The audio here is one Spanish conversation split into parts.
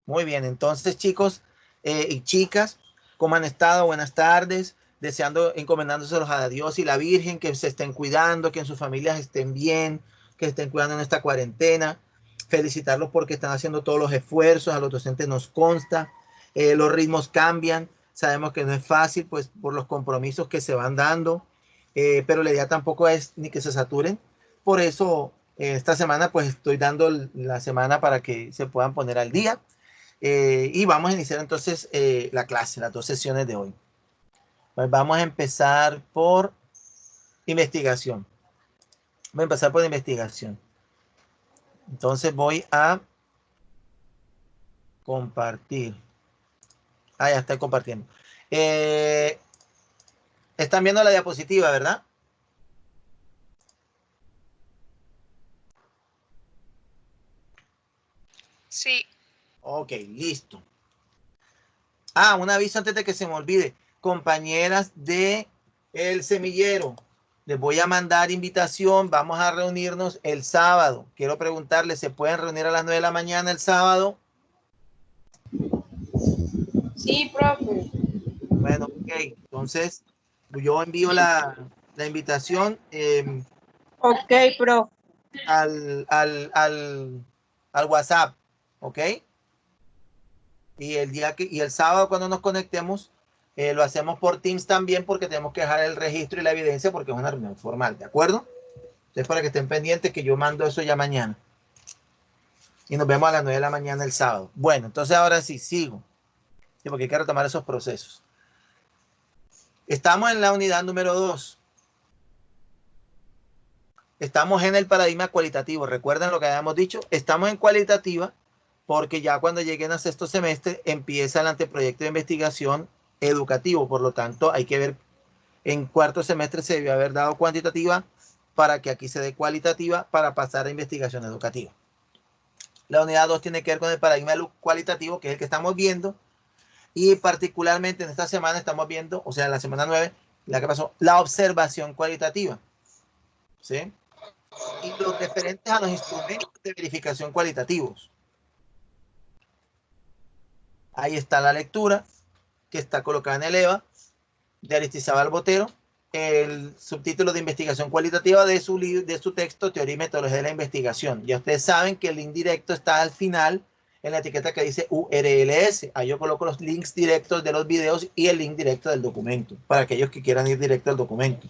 Muy bien, entonces chicos y chicas, ¿cómo han estado? Buenas tardes, deseando, encomendándoselos a Dios y la Virgen, que se estén cuidando, que en sus familias estén bien, que estén cuidando en esta cuarentena. Felicitarlos porque están haciendo todos los esfuerzos, a los docentes nos consta, los ritmos cambian, sabemos que no es fácil, pues por los compromisos que se van dando, pero la idea tampoco es ni que se saturen, por eso esta semana pues estoy dando la semana para que se puedan poner al día. Y vamos a iniciar entonces la clase, las 2 sesiones de hoy. Pues vamos a empezar por investigación. Voy a empezar por investigación. Entonces voy a compartir. Ah, ya estoy compartiendo. Están viendo la diapositiva, ¿verdad? Sí. Ok, listo. Ah, un aviso antes de que se me olvide. Compañeras de El Semillero, les voy a mandar invitación. Vamos a reunirnos el sábado. Quiero preguntarles, ¿se pueden reunir a las 9 de la mañana el sábado? Sí, profe. Bueno, ok. Entonces, yo envío la invitación Ok, profe. al WhatsApp, ¿ok? Y el sábado cuando nos conectemos, lo hacemos por Teams también porque tenemos que dejar el registro y la evidencia porque es una reunión formal, ¿de acuerdo? Entonces, para que estén pendientes que yo mando eso ya mañana. Y nos vemos a las 9 de la mañana el sábado. Bueno, entonces ahora sí, sigo. Sí, porque hay que retomar esos procesos. Estamos en la unidad número 2. Estamos en el paradigma cualitativo. Recuerden lo que habíamos dicho. Estamos en cualitativa porque ya cuando lleguen a sexto semestre empieza el anteproyecto de investigación educativo. Por lo tanto, hay que ver, en cuarto semestre se debió haber dado cuantitativa para que aquí se dé cualitativa para pasar a investigación educativa. La unidad 2 tiene que ver con el paradigma cualitativo, que es el que estamos viendo. Y particularmente en esta semana estamos viendo, o sea, en la semana 9, la que pasó, la observación cualitativa. ¿Sí? Y los referentes a los instrumentos de verificación cualitativos. Ahí está la lectura que está colocada en el EVA de Aristizábal Botero, el subtítulo de investigación cualitativa de su texto Teoría y Metodología de la Investigación. Ya ustedes saben que el link directo está al final en la etiqueta que dice URLs. Ahí yo coloco los links directos de los videos y el link directo del documento para aquellos que quieran ir directo al documento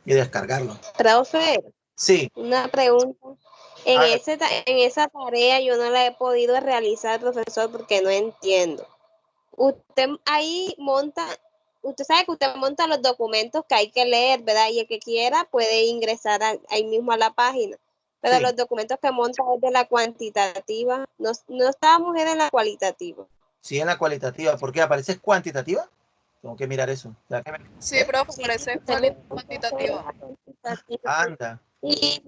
y descargarlo. Profe, sí. Una pregunta. En esa tarea yo no la he podido realizar, profesor, porque no entiendo. Usted ahí monta, usted sabe que usted monta los documentos que hay que leer, ¿verdad? Y el que quiera puede ingresar ahí mismo a la página. Pero los documentos que monta es de la cuantitativa, no estábamos en la cualitativa. Sí, en la cualitativa. ¿Por qué aparece cuantitativa? Tengo que mirar eso. Sí, profe, parece cuantitativa. Anda. Y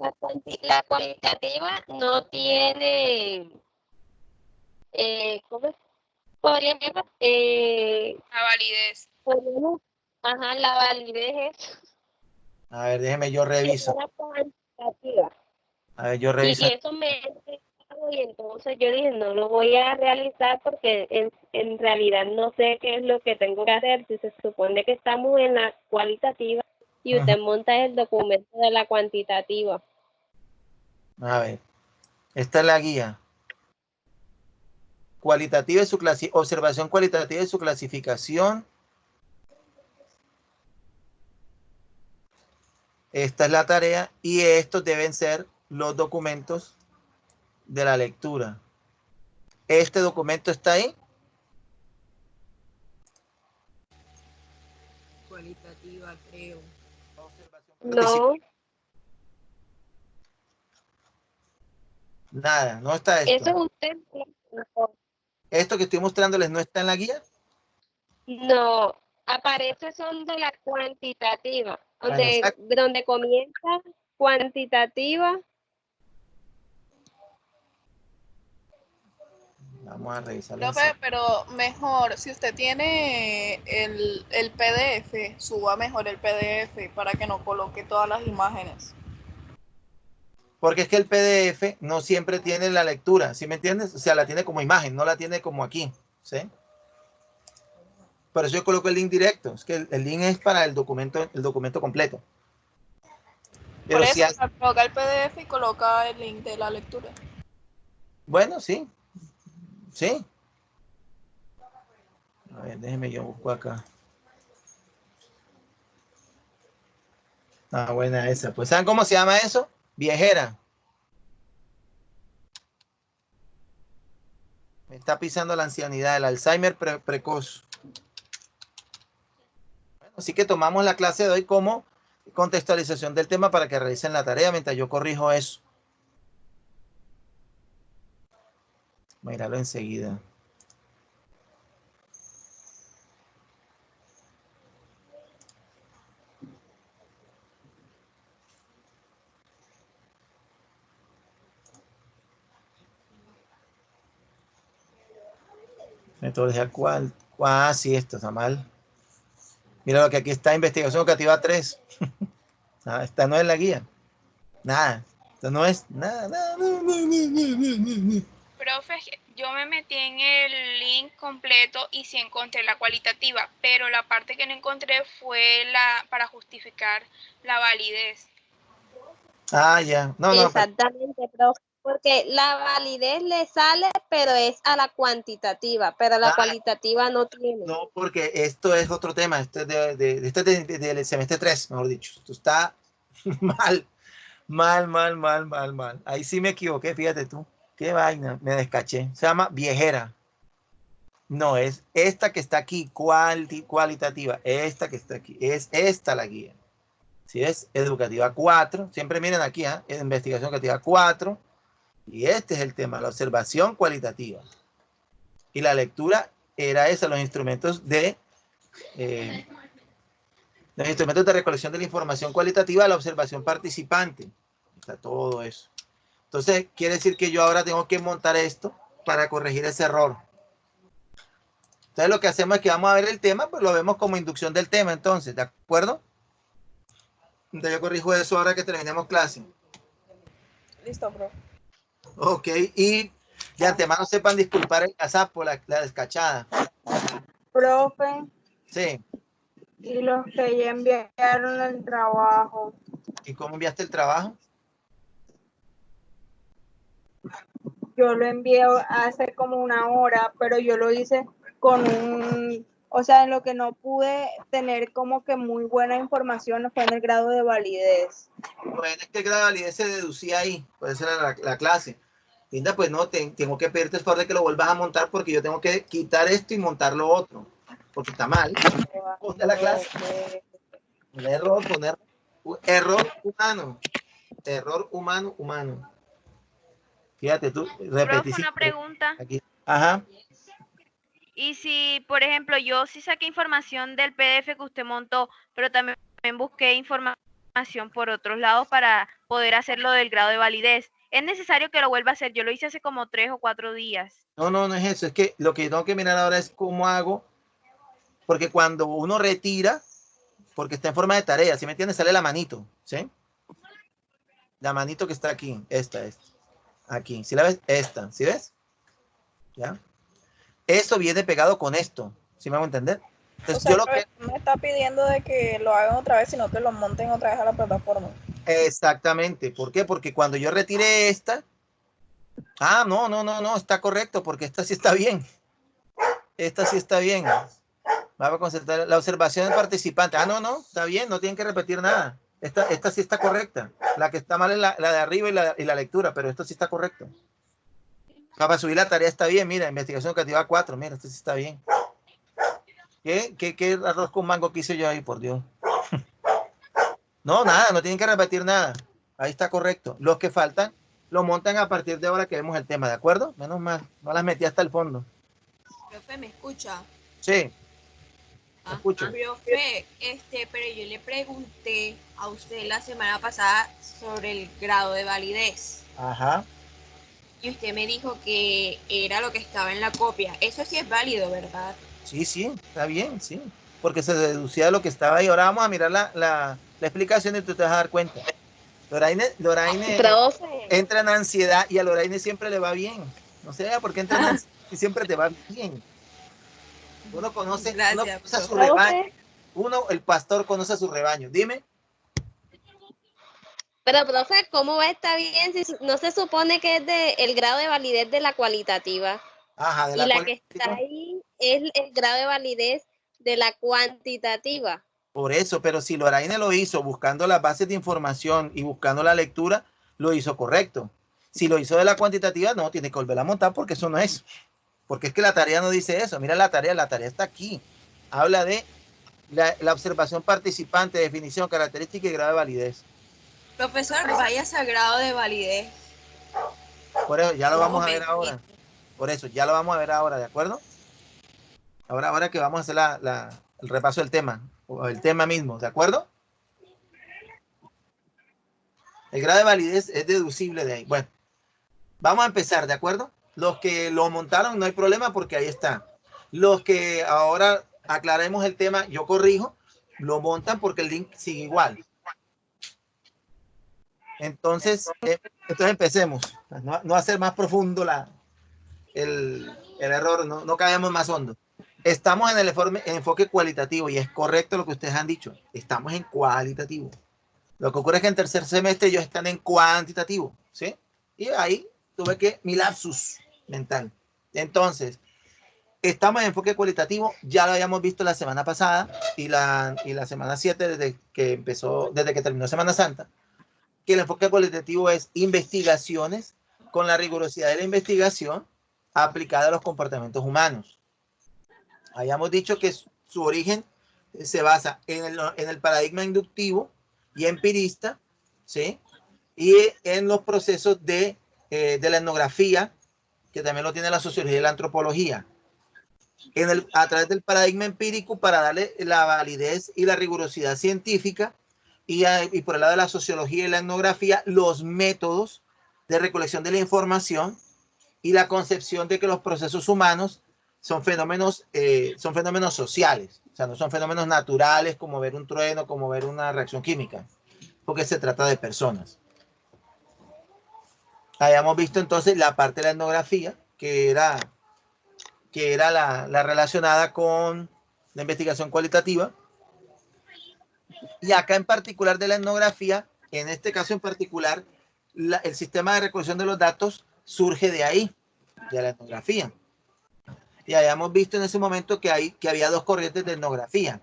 la cualitativa no tiene, ¿cómo es? Podríamos, la validez. Ajá, la validez es. A ver, déjeme, yo reviso. A ver, yo reviso. Y eso me y entonces yo dije, no lo voy a realizar porque en realidad no sé qué es lo que tengo que hacer. Si se supone que estamos en la cualitativa y usted monta el documento de la cuantitativa. A ver, esta es la guía. Cualitativa y su observación cualitativa y su clasificación. Esta es la tarea y estos deben ser los documentos de la lectura. ¿Este documento está ahí? Cualitativa, creo. No. Nada, no está esto. Eso es un template. ¿Esto que estoy mostrándoles no está en la guía? No, aparece son de la cuantitativa, donde comienza cuantitativa. Vamos a revisar. Profe, pero mejor, si usted tiene el PDF, suba mejor el PDF para que no coloque todas las imágenes. Porque es que el PDF no siempre tiene la lectura, ¿sí me entiendes? O sea, la tiene como imagen, no la tiene como aquí, ¿sí? Por eso yo coloco el link directo. Es que el link es para el documento completo. Pero Por si eso, coloca el PDF y coloca el link de la lectura. bueno, sí. Sí. A ver, déjeme yo busco acá. Ah, buena esa. Pues, ¿saben cómo se llama eso? Viejera. Me está pisando la ancianidad, el Alzheimer precoz. Bueno, así que tomamos la clase de hoy como contextualización del tema para que realicen la tarea mientras yo corrijo eso. Míralo enseguida. Metodología cuál. Ah, sí, esto está mal. Mira lo que aquí está, investigación educativa 3. Ah, esta no es la guía. Nada. Esto no es nada. Profe, yo me metí en el link completo y sí encontré la cualitativa, pero la parte que no encontré fue la para justificar la validez. Ah, ya. No, no. Exactamente, profe, porque la validez le sale, pero es a la cuantitativa, pero la cualitativa no tiene. No, porque esto es otro tema. Esto es del semestre 3, mejor dicho. Esto está mal. Mal. Ahí sí me equivoqué, fíjate tú. Qué vaina, me descaché. Se llama viejera. No, es esta que está aquí, cualitativa. Esta que está aquí. Es esta la guía. Si es educativa 4, siempre miren aquí, ¿eh? Investigación educativa 4. Y este es el tema, la observación cualitativa. Y la lectura era esa, los instrumentos de recolección de la información cualitativa, la observación participante. Está todo eso. Entonces, quiere decir que yo ahora tengo que montar esto para corregir ese error. Entonces, lo que hacemos es que vamos a ver el tema, pues lo vemos como inducción del tema, entonces, ¿de acuerdo? Entonces, yo corrijo eso ahora que terminemos clase. Listo, bro. Ok, y de antemano sepan disculpar el WhatsApp por la descachada. Profe, Sí. y los que ya enviaron el trabajo. ¿Y cómo enviaste el trabajo? Yo lo envié hace como una hora, pero yo lo hice con o sea, en lo que no pude tener como que muy buena información fue en el grado de validez. Bueno, es que el grado de validez se deducía ahí, por eso era la clase. Linda, pues no, tengo que pedirte el favor de que lo vuelvas a montar porque yo tengo que quitar esto y montar lo otro, porque está mal. Ponte la clase. Poner error humano. Error humano. Fíjate tú, Profe, una pregunta. Aquí. Ajá. Y si, por ejemplo, yo sí saqué información del PDF que usted montó, pero también busqué información por otros lados para poder hacerlo del grado de validez, ¿es necesario que lo vuelva a hacer? Yo lo hice hace como 3 o 4 días. No es eso. Es que lo que tengo que mirar ahora es cómo hago, porque cuando uno retira, porque está en forma de tarea, ¿sí me entiendes? Sale la manito, ¿sí? La manito que está aquí, esta. Aquí, ¿sí la ves? Esta, ¿sí ves? ¿Ya? Eso viene pegado con esto, ¿sí me hago entender? Entonces, O sea, yo me está pidiendo de que lo hagan otra vez, sino que lo monten otra vez a la plataforma. Exactamente. ¿Por qué? Porque cuando yo retiré esta, no, está correcto, porque esta sí está bien. Esta sí está bien. Vamos a concertar la observación del participante. No, está bien, no tienen que repetir nada. Esta sí está correcta. La que está mal es la de arriba y la lectura, pero esto sí está correcto. Para subir la tarea está bien, mira, investigación educativa 4, mira, esto sí está bien. ¿Qué arroz con mango quise yo ahí, por Dios? No, nada, no tienen que repetir nada. Ahí está correcto. Los que faltan, lo montan a partir de ahora que vemos el tema, ¿de acuerdo? Menos mal, no las metí hasta el fondo. Profe, ¿me escucha? Sí. Escucho. Profe, pero yo le pregunté a usted la semana pasada sobre el grado de validez. Ajá. Y usted me dijo que era lo que estaba en la copia. Eso sí es válido, ¿verdad? Sí, está bien, sí. Porque se deducía de lo que estaba ahí. Ahora vamos a mirar la explicación y tú te vas a dar cuenta. Loraine Profe, entra en ansiedad y a Loraine siempre le va bien. No sé por qué entra en ansiedad y siempre te va bien. Uno conoce Gracias, a su profe. rebaño. profe, El pastor conoce a su rebaño. Dime. pero profe, ¿cómo va a estar bien si no se supone que es el grado de validez de la cualitativa? Ajá, de Y la la que está cualitativa. ahí es el grado de validez de la cuantitativa. Por eso, pero si Loraine lo hizo buscando las bases de información y buscando la lectura, lo hizo correcto. Si lo hizo de la cuantitativa, no, tiene que volver a montar porque eso no es. Porque es que la tarea no dice eso. Mira la tarea está aquí. Habla de la observación participante, definición, característica y grado de validez. Profesor, vaya sagrado de validez. Por eso ya lo Un vamos a ver momento. ahora. Por eso ya lo vamos a ver ahora, ¿de acuerdo? Ahora que vamos a hacer el repaso del tema, o el tema mismo, ¿de acuerdo? El grado de validez es deducible de ahí. Bueno, vamos a empezar, ¿de acuerdo? Los que lo montaron no hay problema porque ahí está. Los que ahora aclaremos el tema, yo corrijo, lo montan porque el link sigue igual. Entonces empecemos. No hacer más profundo el error, no caemos más hondo. Estamos en el enfoque cualitativo y es correcto lo que ustedes han dicho. Estamos en cualitativo. Lo que ocurre es que en tercer semestre ellos están en cuantitativo, ¿sí? Y ahí tuve que mi lapsus mental. Entonces, estamos en enfoque cualitativo, ya lo habíamos visto la semana pasada y la semana 7 desde que terminó Semana Santa, que el enfoque cualitativo es investigaciones con la rigurosidad de la investigación aplicada a los comportamientos humanos. Habíamos dicho que su origen se basa en el paradigma inductivo y empirista, ¿sí? Y en los procesos de la etnografía, que también lo tiene la sociología y la antropología. A través del paradigma empírico para darle la validez y la rigurosidad científica y por el lado de la sociología y la etnografía, los métodos de recolección de la información y la concepción de que los procesos humanos son fenómenos sociales, o sea, no son fenómenos naturales como ver un trueno, como ver una reacción química, porque se trata de personas. Habíamos visto entonces la parte de la etnografía, que era la relacionada con la investigación cualitativa. Y acá en particular de la etnografía, en este caso en particular, el sistema de recolección de los datos surge de ahí, de la etnografía. Y habíamos visto en ese momento que había dos corrientes de etnografía.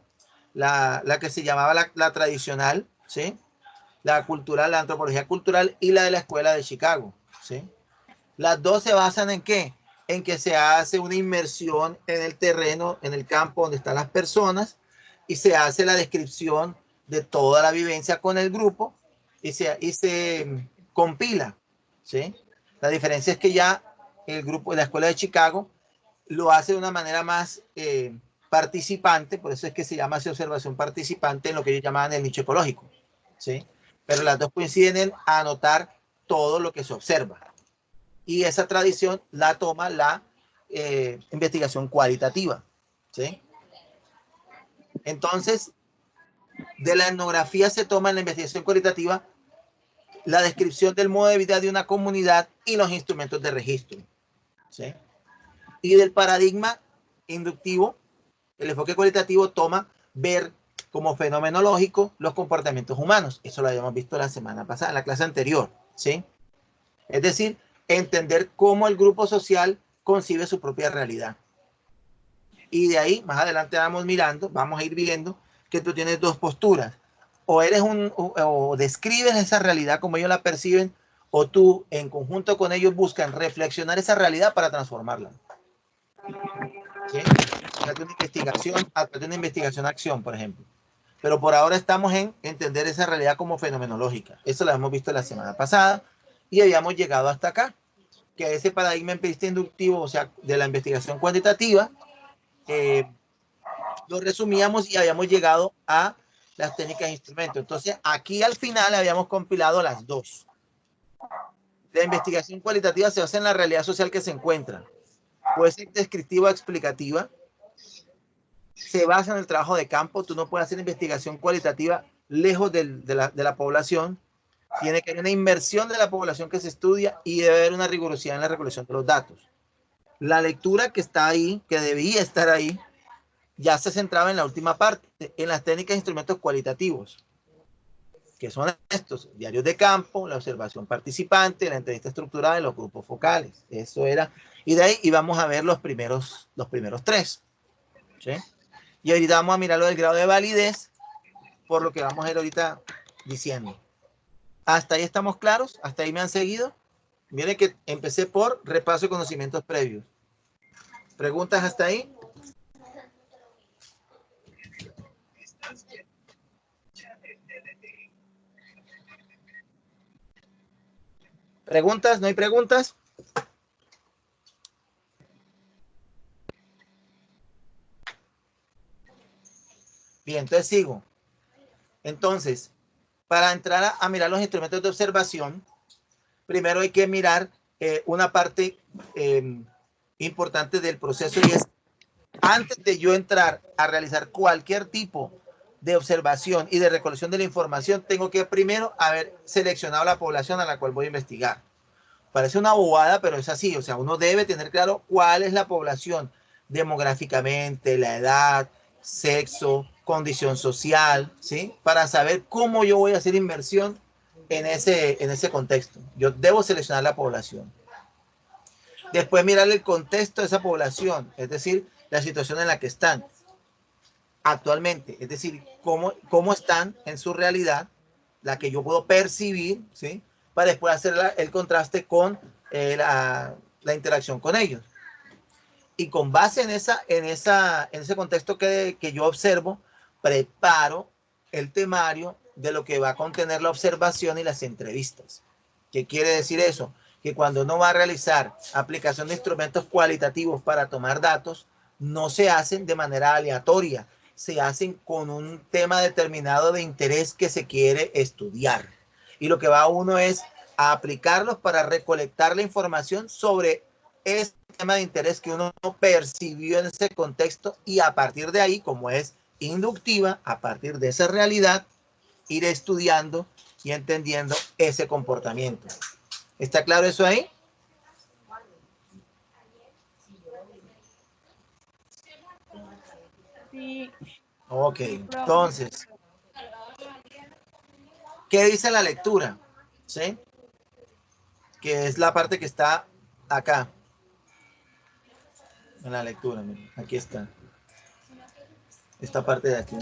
La que se llamaba la tradicional, ¿sí? La cultural, la antropología cultural y la de la escuela de Chicago, ¿sí? Las dos se basan en ¿qué? En que se hace una inmersión en el terreno, en el campo donde están las personas y se hace la descripción de toda la vivencia con el grupo y se compila, ¿sí? La diferencia es que ya el grupo de la escuela de Chicago lo hace de una manera más participante, por eso es que se llama así observación participante en lo que ellos llamaban el nicho ecológico, ¿sí? Pero las dos coinciden en anotar todo lo que se observa. Y esa tradición la toma la investigación cualitativa, ¿sí? Entonces, de la etnografía se toma en la investigación cualitativa la descripción del modo de vida de una comunidad y los instrumentos de registro, ¿sí? Y del paradigma inductivo, el enfoque cualitativo toma ver como fenomenológico los comportamientos humanos. Eso lo habíamos visto la semana pasada, en la clase anterior, ¿sí? Es decir, entender cómo el grupo social concibe su propia realidad. Y de ahí, más adelante vamos a ir viendo que tú tienes dos posturas. O describes esa realidad como ellos la perciben, o tú en conjunto con ellos buscan reflexionar esa realidad para transformarla. ¿Sí? A través de una investigación-acción, por ejemplo. Pero por ahora estamos en entender esa realidad como fenomenológica. Eso lo hemos visto la semana pasada y habíamos llegado hasta acá, que ese paradigma empirista inductivo, o sea, de la investigación cuantitativa, lo resumíamos y habíamos llegado a las técnicas e instrumentos. Entonces, aquí al final habíamos compilado las dos. La investigación cualitativa se basa en la realidad social que se encuentra. Puede ser descriptiva o explicativa. Se basa en el trabajo de campo. Tú no puedes hacer investigación cualitativa lejos de la población. Tiene que haber una inversión de la población que se estudia y debe haber una rigurosidad en la recolección de los datos. La lectura que está ahí, que debía estar ahí, ya se centraba en la última parte, en las técnicas e instrumentos cualitativos, que son estos: diarios de campo, la observación participante, la entrevista estructurada y los grupos focales. Eso era, y de ahí íbamos a ver los primeros tres, ¿sí? Y ahorita vamos a mirar lo del grado de validez, por lo que vamos a ir ahorita diciendo. ¿Hasta ahí estamos claros? ¿Hasta ahí me han seguido? Miren que empecé por repaso de conocimientos previos. ¿Preguntas hasta ahí? ¿Preguntas? ¿No hay preguntas? Bien, entonces sigo. Entonces, para entrar a mirar los instrumentos de observación, primero hay que mirar una parte importante del proceso, y es, antes de yo entrar a realizar cualquier tipo de observación y de recolección de la información, tengo que primero haber seleccionado la población a la cual voy a investigar. Parece una bobada, pero es así. O sea, uno debe tener claro cuál es la población demográficamente, la edad, sexo, condición social, ¿sí? Para saber cómo yo voy a hacer inversión en ese contexto. Yo debo seleccionar la población. Después mirar el contexto de esa población, es decir, la situación en la que están actualmente, es decir, cómo están en su realidad, la que yo puedo percibir, ¿sí? Para después hacer el contraste con la interacción con ellos. Y con base en ese contexto que yo observo, preparo el temario de lo que va a contener la observación y las entrevistas. ¿Qué quiere decir eso? Que cuando uno va a realizar aplicación de instrumentos cualitativos para tomar datos, no se hacen de manera aleatoria, se hacen con un tema determinado de interés que se quiere estudiar. Y lo que va uno es a aplicarlos para recolectar la información sobre ese tema de interés que uno percibió en ese contexto, y a partir de ahí, como es inductiva, a partir de esa realidad, ir estudiando y entendiendo ese comportamiento. ¿Está claro eso ahí? Sí. Ok, entonces, ¿qué dice la lectura? ¿Sí? Que es la parte que está acá. En la lectura, miren, aquí está. Esta parte de aquí.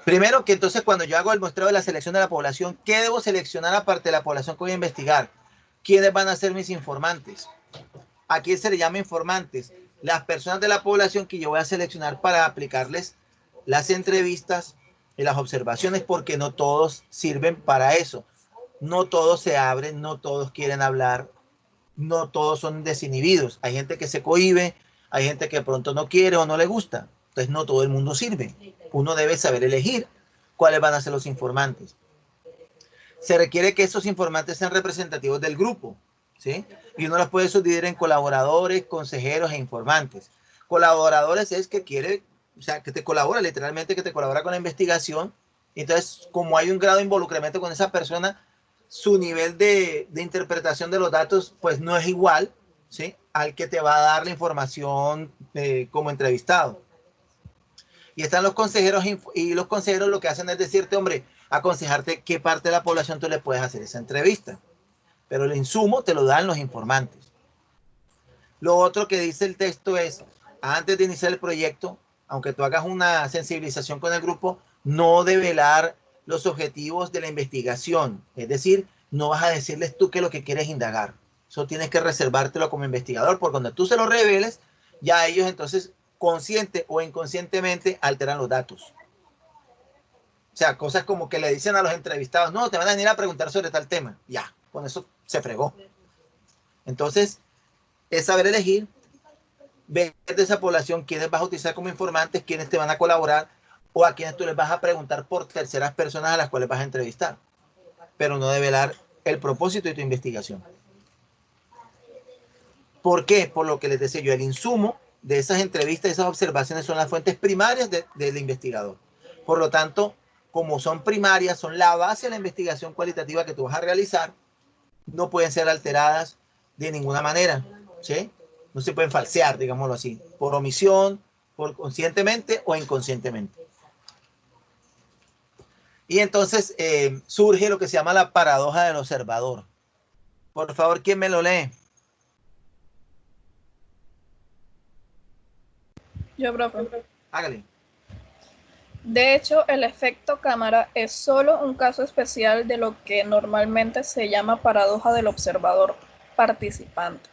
Primero, que entonces cuando yo hago el muestreo de la selección de la población, ¿qué debo seleccionar aparte de la población que voy a investigar? ¿Quiénes van a ser mis informantes? ¿A quién se le llama informantes? Las personas de la población que yo voy a seleccionar para aplicarles las entrevistas y las observaciones, porque no todos sirven para eso. No todos se abren, no todos quieren hablar, no todos son desinhibidos. Hay gente que se cohíbe, hay gente que de pronto no quiere o no le gusta. Entonces no todo el mundo sirve. Uno debe saber elegir cuáles van a ser los informantes. Se requiere que esos informantes sean representativos del grupo, ¿sí? Y uno los puede subdividir en colaboradores, consejeros e informantes. Colaboradores es que quiere, o sea, que te colabora, literalmente que te colabora con la investigación. Entonces, como hay un grado de involucramiento con esa persona, su nivel de interpretación de los datos, pues no es igual, ¿sí?, al que te va a dar la información como entrevistado. Y están los consejeros, y los consejeros lo que hacen es decirte, hombre, aconsejarte qué parte de la población tú le puedes hacer esa entrevista. Pero el insumo te lo dan los informantes. Lo otro que dice el texto es, antes de iniciar el proyecto, aunque tú hagas una sensibilización con el grupo, no develar los objetivos de la investigación. Es decir, no vas a decirles tú qué es lo que quieres indagar. Eso tienes que reservártelo como investigador, porque cuando tú se lo reveles, ya ellos entonces, consciente o inconscientemente, alteran los datos. O sea, cosas como que le dicen a los entrevistados, no, te van a venir a preguntar sobre tal tema. Ya, con eso se fregó. Entonces, es saber elegir, ver de esa población quiénes vas a utilizar como informantes, quiénes te van a colaborar, o a quienes tú les vas a preguntar por terceras personas a las cuales vas a entrevistar. Pero no develar el propósito de tu investigación. ¿Por qué? Por lo que les decía yo, el insumo de esas entrevistas, esas observaciones son las fuentes primarias del investigador. Por lo tanto, como son primarias, son la base de la investigación cualitativa que tú vas a realizar, no pueden ser alteradas de ninguna manera, ¿sí? No se pueden falsear, digámoslo así, por omisión, por conscientemente o inconscientemente. Y entonces surge lo que se llama la paradoja del observador. Por favor, ¿quién me lo lee? Yo, profe. Hágale. De hecho, el efecto cámara es solo un caso especial de lo que normalmente se llama paradoja del observador participante.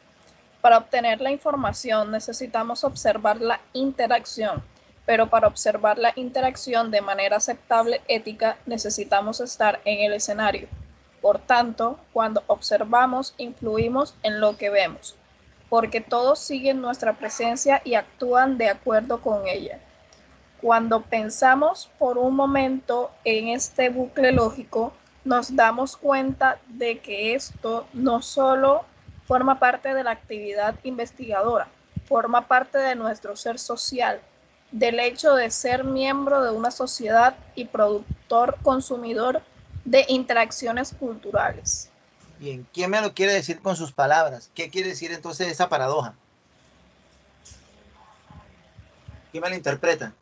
Para obtener la información necesitamos observar la interacción, pero para observar la interacción de manera aceptable ética necesitamos estar en el escenario. Por tanto, cuando observamos influimos en lo que vemos, porque todos siguen nuestra presencia y actúan de acuerdo con ella. Cuando pensamos por un momento en este bucle lógico, nos damos cuenta de que esto no solo forma parte de la actividad investigadora, forma parte de nuestro ser social, del hecho de ser miembro de una sociedad y productor consumidor de interacciones culturales. Bien, ¿quién me lo quiere decir con sus palabras? ¿Qué quiere decir entonces esa paradoja? ¿Quién me la interpreta?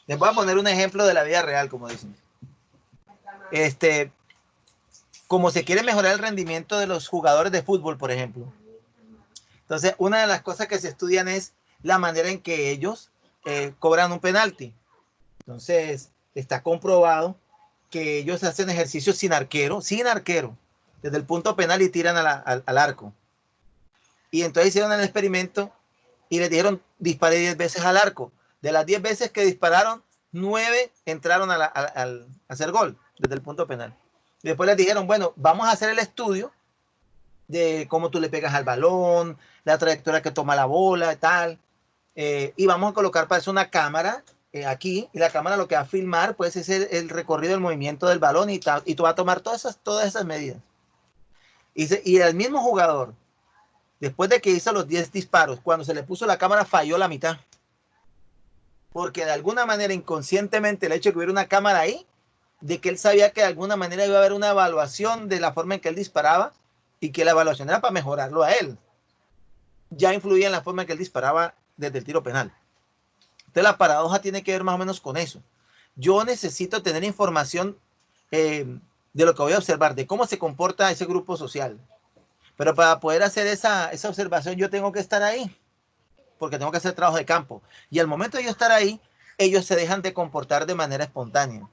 Les voy a poner un ejemplo de la vida real, como dicen. Como se quiere mejorar el rendimiento de los jugadores de fútbol, por ejemplo. Entonces, una de las cosas que se estudian es la manera en que ellos cobran un penalti. Entonces, está comprobado que ellos hacen ejercicios sin arquero, desde el punto penal y tiran al arco. Y entonces hicieron el experimento y les dijeron, dispare 10 veces al arco. De las 10 veces que dispararon, 9 entraron a hacer gol desde el punto penal. Y después les dijeron, bueno, vamos a hacer el estudio de cómo tú le pegas al balón, la trayectoria que toma la bola y tal. Y vamos a colocar para eso una cámara aquí, y la cámara lo que va a filmar pues es el recorrido del movimiento del balón y tú vas a tomar todas esas medidas. Y el mismo jugador, después de que hizo los 10 disparos, cuando se le puso la cámara falló la mitad. Porque de alguna manera inconscientemente el hecho de que hubiera una cámara ahí, de que él sabía que de alguna manera iba a haber una evaluación de la forma en que él disparaba y que la evaluación era para mejorarlo a él, ya influía en la forma en que él disparaba desde el tiro penal. Entonces la paradoja tiene que ver más o menos con eso. Yo necesito tener información de lo que voy a observar, de cómo se comporta ese grupo social. Pero para poder hacer esa observación yo tengo que estar ahí, porque tengo que hacer trabajo de campo. Y al momento de yo estar ahí, ellos se dejan de comportar de manera espontánea,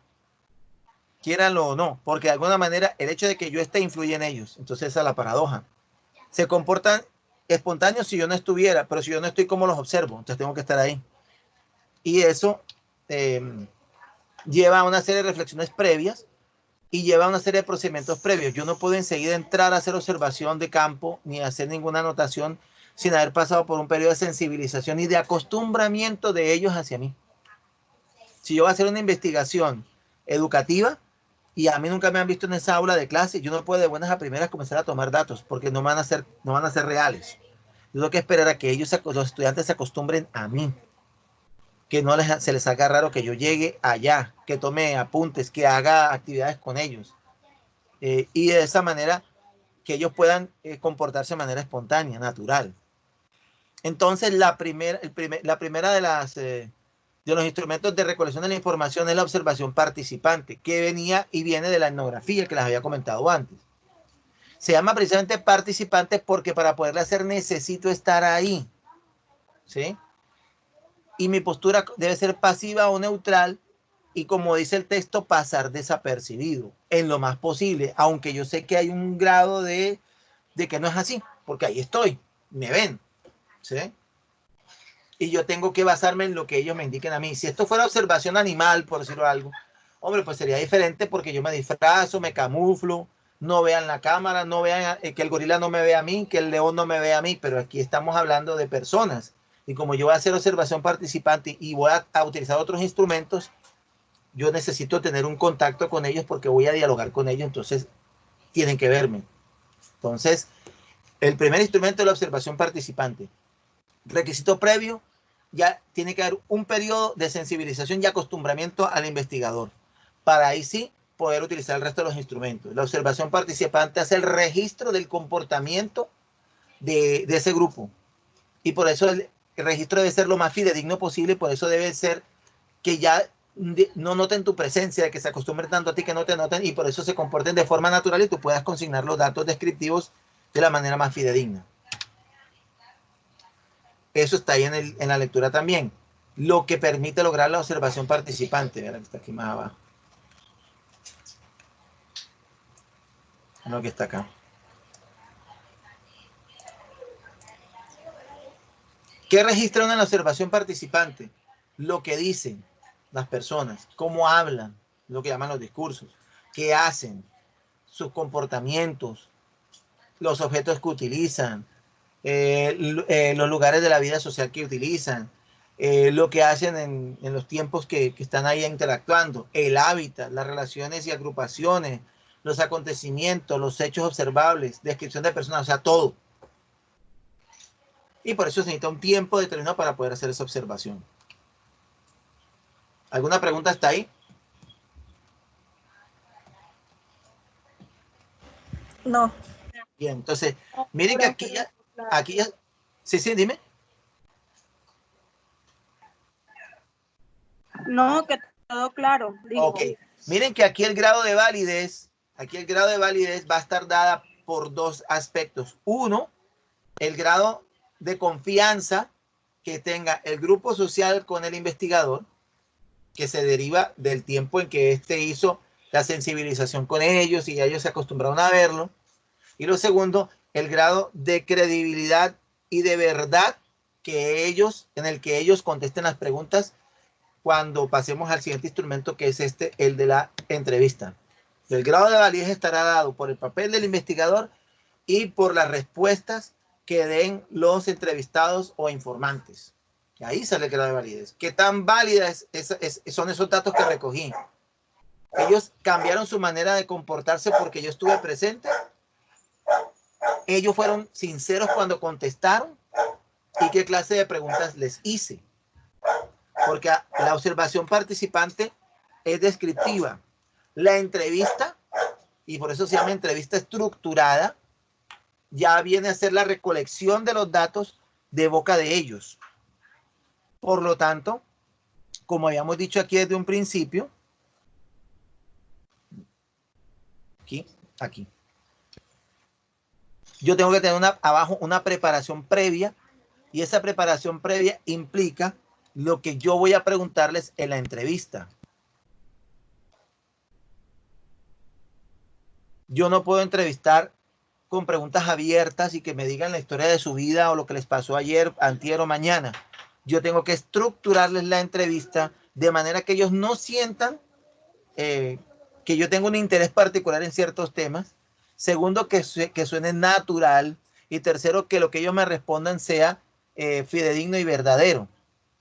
quieranlo o no, porque de alguna manera el hecho de que yo esté influye en ellos. Entonces esa es la paradoja. Se comportan espontáneos si yo no estuviera, pero si yo no estoy, ¿cómo los observo? Entonces tengo que estar ahí. Y eso lleva a una serie de reflexiones previas y lleva a una serie de procedimientos previos. Yo no puedo enseguida entrar a hacer observación de campo ni hacer ninguna anotación sin haber pasado por un periodo de sensibilización y de acostumbramiento de ellos hacia mí. Si yo voy a hacer una investigación educativa y a mí nunca me han visto en esa aula de clase, yo no puedo de buenas a primeras comenzar a tomar datos porque no van a ser reales. Yo tengo que esperar a que ellos, los estudiantes, se acostumbren a mí, que no se les haga raro que yo llegue allá, que tome apuntes, que haga actividades con ellos, y de esa manera que ellos puedan comportarse de manera espontánea, natural. Entonces la primera de los instrumentos de recolección de la información es la observación participante, que venía y viene de la etnografía que les había comentado antes. Se llama precisamente participante porque para poderla hacer necesito estar ahí, ¿sí? Y mi postura debe ser pasiva o neutral y, como dice el texto, pasar desapercibido en lo más posible, aunque yo sé que hay un grado de que no es así, porque ahí estoy, me ven, ¿sí? Y yo tengo que basarme en lo que ellos me indiquen a mí. Si esto fuera observación animal, por decirlo algo, hombre, pues sería diferente porque yo me disfrazo, me camuflo, no vean la cámara, no vean que el gorila no me vea a mí, que el león no me vea a mí, pero aquí estamos hablando de personas. Y como yo voy a hacer observación participante y voy a utilizar otros instrumentos, yo necesito tener un contacto con ellos porque voy a dialogar con ellos, entonces tienen que verme. Entonces, el primer instrumento es la observación participante. Requisito previo, ya tiene que haber un periodo de sensibilización y acostumbramiento al investigador, para ahí sí poder utilizar el resto de los instrumentos. La observación participante hace el registro del comportamiento de ese grupo, y por eso el registro debe ser lo más fidedigno posible, por eso debe ser que ya no noten tu presencia, que se acostumbren tanto a ti que no te noten, y por eso se comporten de forma natural y tú puedas consignar los datos descriptivos de la manera más fidedigna. Eso está ahí en la lectura también. Lo que permite lograr la observación participante. Vean que está aquí más abajo. Lo que está acá. ¿Qué registra uno en la observación participante? Lo que dicen las personas, cómo hablan, lo que llaman los discursos, qué hacen, sus comportamientos, los objetos que utilizan, los lugares de la vida social que utilizan, lo que hacen en los tiempos que están ahí interactuando, el hábitat, las relaciones y agrupaciones, los acontecimientos, los hechos observables, descripción de personas, o sea, todo. Y por eso se necesita un tiempo determinado para poder hacer esa observación. ¿Alguna pregunta hasta ahí? No. Bien, entonces, miren que aquí ya, sí, dime. No, que todo claro. Digo. Ok, miren que aquí el grado de validez va a estar dada por dos aspectos. Uno, el grado de confianza que tenga el grupo social con el investigador, que se deriva del tiempo en que éste hizo la sensibilización con ellos y ellos se acostumbraron a verlo. Y lo segundo, el grado de credibilidad y de verdad en el que ellos contesten las preguntas cuando pasemos al siguiente instrumento, que es el de la entrevista. El grado de validez estará dado por el papel del investigador y por las respuestas que den los entrevistados o informantes. Y ahí sale el grado de validez. ¿Qué tan válida son esos datos que recogí? Ellos cambiaron su manera de comportarse porque yo estuve presente. Ellos fueron sinceros cuando contestaron. ¿Y qué clase de preguntas les hice? Porque la observación participante es descriptiva. La entrevista, y por eso se llama entrevista estructurada, ya viene a ser la recolección de los datos de boca de ellos. Por lo tanto, como habíamos dicho aquí desde un principio, aquí, yo tengo que tener abajo una preparación previa, y esa preparación previa implica lo que yo voy a preguntarles en la entrevista. Yo no puedo entrevistar con preguntas abiertas y que me digan la historia de su vida o lo que les pasó ayer, antier o mañana. Yo tengo que estructurarles la entrevista de manera que ellos no sientan que yo tengo un interés particular en ciertos temas. Segundo, que suene natural. Y tercero, que lo que ellos me respondan sea fidedigno y verdadero.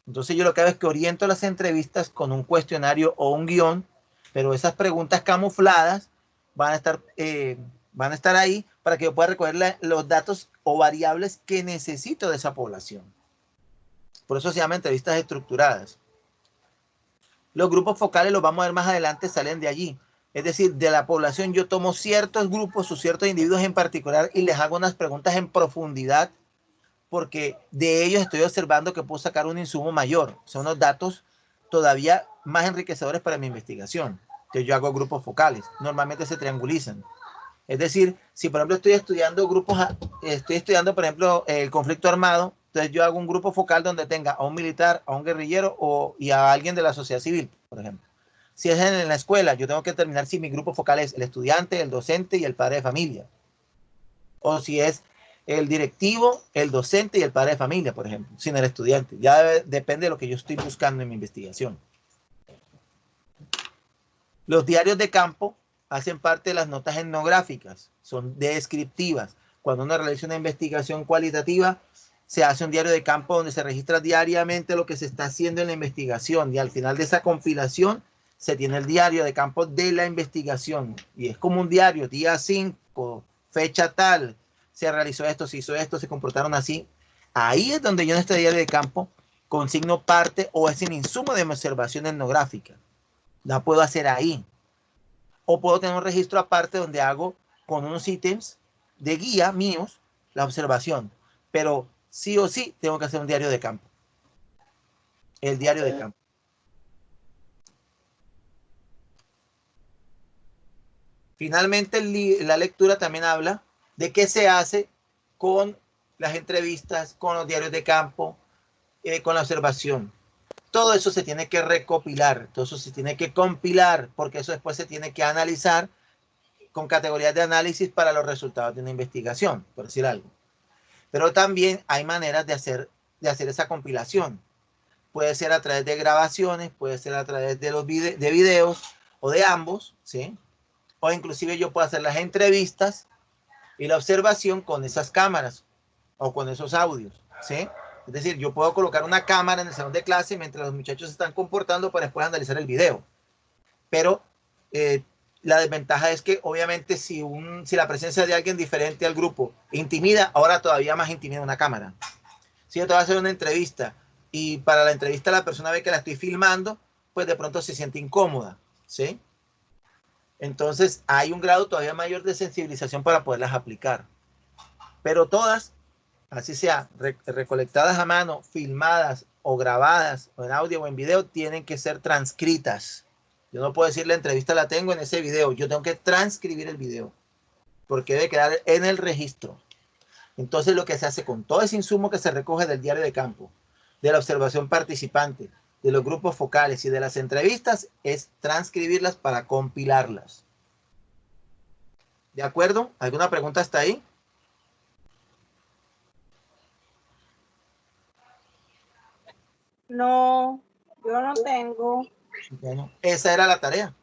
Entonces yo lo que hago es que oriento las entrevistas con un cuestionario o un guión, pero esas preguntas camufladas van a estar ahí para que yo pueda recoger los datos o variables que necesito de esa población. Por eso se llama entrevistas estructuradas. Los grupos focales, los vamos a ver más adelante, salen de allí. Es decir, de la población yo tomo ciertos grupos o ciertos individuos en particular y les hago unas preguntas en profundidad, porque de ellos estoy observando que puedo sacar un insumo mayor. Son unos datos todavía más enriquecedores para mi investigación. Entonces yo hago grupos focales. Normalmente se triangulizan. Es decir, si por ejemplo estoy estudiando por ejemplo, el conflicto armado, entonces yo hago un grupo focal donde tenga a un militar, a un guerrillero y a alguien de la sociedad civil, por ejemplo. Si es en la escuela, yo tengo que determinar si mi grupo focal es el estudiante, el docente y el padre de familia. O si es el directivo, el docente y el padre de familia, por ejemplo, sin el estudiante. Ya depende de lo que yo estoy buscando en mi investigación. Los diarios de campo hacen parte de las notas etnográficas, son descriptivas. Cuando uno realiza una investigación cualitativa, se hace un diario de campo donde se registra diariamente lo que se está haciendo en la investigación, y al final de esa compilación se tiene el diario de campo de la investigación, y es como un diario, día 5, fecha tal, se realizó esto, se hizo esto, se comportaron así. Ahí es donde yo en este diario de campo consigno parte o es un insumo de mi observación etnográfica. La puedo hacer ahí. O puedo tener un registro aparte donde hago con unos ítems de guía míos la observación. Pero sí o sí tengo que hacer un diario de campo. El diario de campo. Finalmente, la lectura también habla de qué se hace con las entrevistas, con los diarios de campo, con la observación. Todo eso se tiene que recopilar, todo eso se tiene que compilar, porque eso después se tiene que analizar con categorías de análisis para los resultados de una investigación, por decir algo. Pero también hay maneras de hacer esa compilación. Puede ser a través de grabaciones, puede ser a través de los videos o de ambos, ¿sí? O inclusive yo puedo hacer las entrevistas y la observación con esas cámaras o con esos audios, ¿sí? Es decir, yo puedo colocar una cámara en el salón de clase mientras los muchachos se están comportando para después analizar el video. Pero la desventaja es que obviamente si la presencia de alguien diferente al grupo intimida, ahora todavía más intimida una cámara. Si yo te voy a hacer una entrevista y para la entrevista la persona ve que la estoy filmando, pues de pronto se siente incómoda, ¿sí? Entonces hay un grado todavía mayor de sensibilización para poderlas aplicar. Pero todas, así sea recolectadas a mano, filmadas o grabadas o en audio o en video, tienen que ser transcritas. Yo no puedo decir la entrevista la tengo en ese video, yo tengo que transcribir el video porque debe quedar en el registro. Entonces lo que se hace con todo ese insumo que se recoge del diario de campo, de la observación participante, de los grupos focales y de las entrevistas es transcribirlas para compilarlas. ¿De acuerdo? ¿Alguna pregunta hasta ahí? No, yo no tengo. Bueno, esa era la tarea.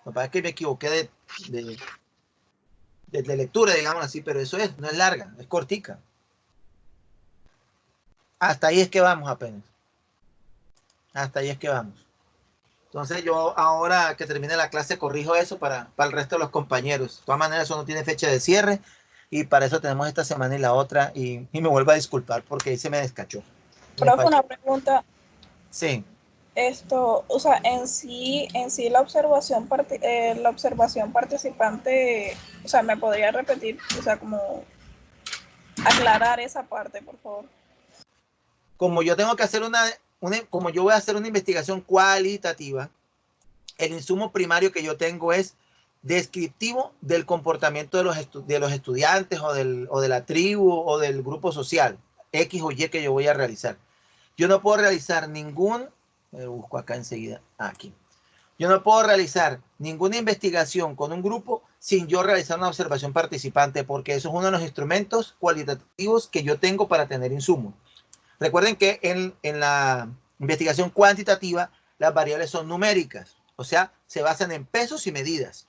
Lo que pasa es que me equivoqué de lectura, digamos así, pero eso no es larga, es cortica. Hasta ahí es que vamos apenas. Hasta ahí es que vamos. Entonces yo ahora que termine la clase corrijo eso para el resto de los compañeros. De todas maneras eso no tiene fecha de cierre y para eso tenemos esta semana y la otra y me vuelvo a disculpar porque ahí se me descachó. Profe, una pregunta. Sí. Esto, o sea, en sí la observación participante, o sea, ¿me podría repetir? O sea, como aclarar esa parte, por favor. Como yo tengo que hacer como yo voy a hacer una investigación cualitativa, el insumo primario que yo tengo es descriptivo del comportamiento de los estudiantes o de la tribu o del grupo social, X o Y que yo voy a realizar. Yo no puedo realizar busco acá enseguida, aquí. Yo no puedo realizar ninguna investigación con un grupo sin yo realizar una observación participante, porque eso es uno de los instrumentos cualitativos que yo tengo para tener insumos. Recuerden que en la investigación cuantitativa las variables son numéricas, o sea, se basan en pesos y medidas.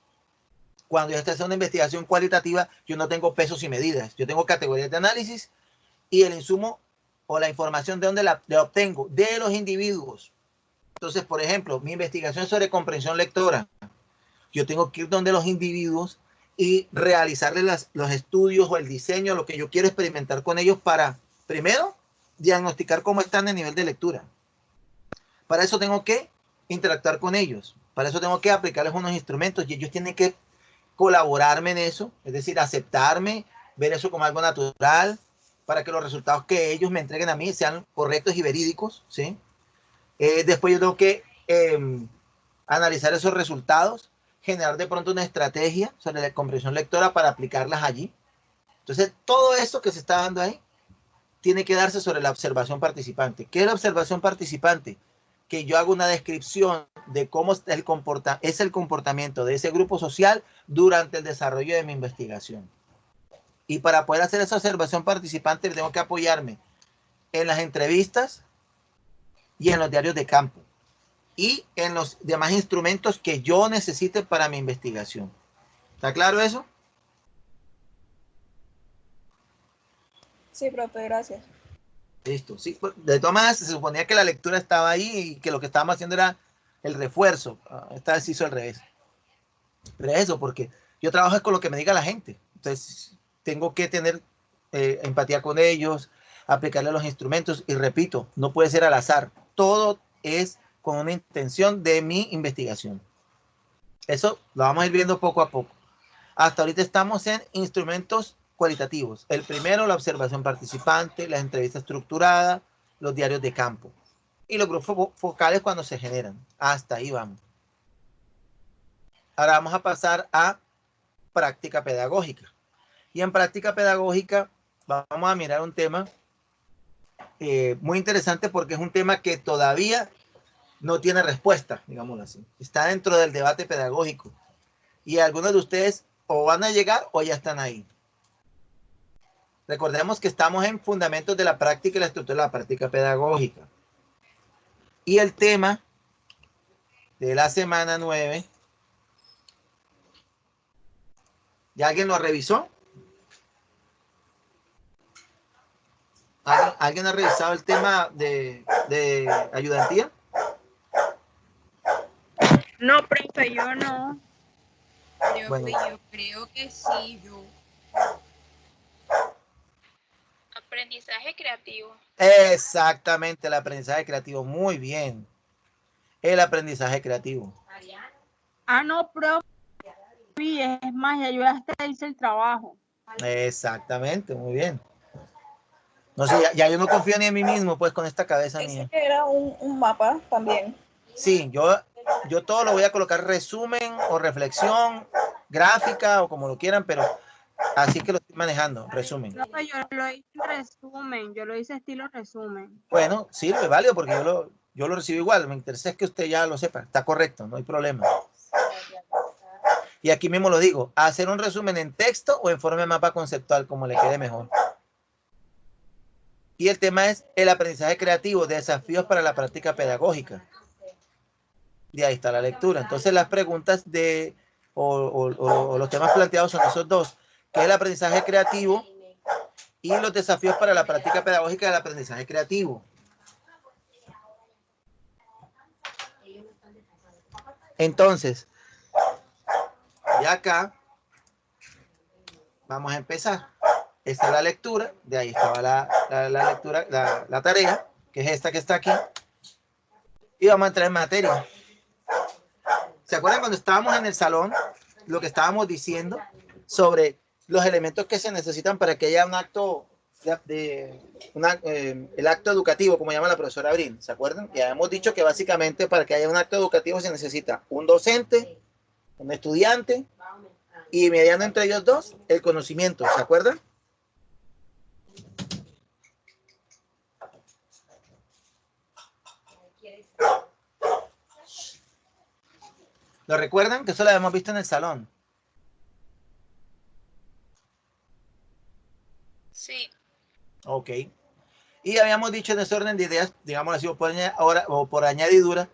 Cuando yo estoy haciendo una investigación cualitativa, yo no tengo pesos y medidas, yo tengo categorías de análisis y el insumo o la información de dónde la obtengo, de los individuos. Entonces, por ejemplo, mi investigación es sobre comprensión lectora. Yo tengo que ir donde los individuos y realizarles los estudios o el diseño, lo que yo quiero experimentar con ellos para, primero, diagnosticar cómo están en nivel de lectura. Para eso tengo que interactuar con ellos. Para eso tengo que aplicarles unos instrumentos y ellos tienen que colaborarme en eso, es decir, aceptarme, ver eso como algo natural, para que los resultados que ellos me entreguen a mí sean correctos y verídicos, ¿sí? Después yo tengo que analizar esos resultados, generar de pronto una estrategia sobre la comprensión lectora para aplicarlas allí. Entonces, todo eso que se está dando ahí tiene que darse sobre la observación participante. ¿Qué es la observación participante? Que yo hago una descripción de cómo es el comportamiento de ese grupo social durante el desarrollo de mi investigación. Y para poder hacer esa observación participante tengo que apoyarme en las entrevistas y en los diarios de campo. y en los demás instrumentos que yo necesite para mi investigación. ¿Está claro eso? Sí, profe, gracias. Listo. Sí, de todas maneras, se suponía que la lectura estaba ahí y que lo que estábamos haciendo era el refuerzo. Esta vez se hizo al revés. Pero eso, porque yo trabajo con lo que me diga la gente. Entonces, tengo que tener empatía con ellos, aplicarle los instrumentos y repito, no puede ser al azar. Todo es con una intención de mi investigación. Eso lo vamos a ir viendo poco a poco. Hasta ahorita estamos en instrumentos cualitativos. El primero, la observación participante, la entrevista estructurada, los diarios de campo y los grupos focales cuando se generan. Hasta ahí vamos. Ahora vamos a pasar a práctica pedagógica. Y en práctica pedagógica vamos a mirar un tema muy interesante porque es un tema que todavía no tiene respuesta, digámoslo así. Está dentro del debate pedagógico. Y algunos de ustedes o van a llegar o ya están ahí. Recordemos que estamos en fundamentos de la práctica y la estructura de la práctica pedagógica. Y el tema de la semana 9, ¿ya alguien lo revisó? ¿Alguien ha revisado el tema de ayudantía? No, profe, yo no. Bueno. Yo creo que sí, yo. Aprendizaje creativo. Exactamente, el aprendizaje creativo. Muy bien. El aprendizaje creativo. Ah, no, profe. Es más, ya yo hasta hice el trabajo. Exactamente, muy bien. No sé, ya yo no confío ni en mí mismo, pues, con esta cabeza mía. Ese era un mapa también. Sí, yo todo lo voy a colocar resumen o reflexión, gráfica o como lo quieran, pero así que lo estoy manejando, resumen. No, yo lo hice en resumen, yo lo hice estilo resumen. Bueno, sirve, válido, porque yo lo recibo igual. Me interesa es que usted ya lo sepa, está correcto, no hay problema. Y aquí mismo lo digo, hacer un resumen en texto o en forma de mapa conceptual, como le quede mejor. Y el tema es el aprendizaje creativo, desafíos para la práctica pedagógica. Y ahí está la lectura. Entonces las preguntas o los temas planteados son esos dos, que es el aprendizaje creativo y los desafíos para la práctica pedagógica del aprendizaje creativo. Entonces, ya acá vamos a empezar. Esta es la lectura, de ahí estaba la lectura, la tarea, que es esta que está aquí. Y vamos a entrar en materia. ¿Se acuerdan cuando estábamos en el salón? Lo que estábamos diciendo sobre los elementos que se necesitan para que haya un acto, el acto educativo, como llama la profesora Abril. ¿Se acuerdan? Ya hemos dicho que básicamente para que haya un acto educativo se necesita un docente, un estudiante y mediando entre ellos dos el conocimiento. ¿Se acuerdan? ¿Lo recuerdan? Que eso lo habíamos visto en el salón. Sí. Ok. Y habíamos dicho en ese orden de ideas, digamos así, o por añadidura,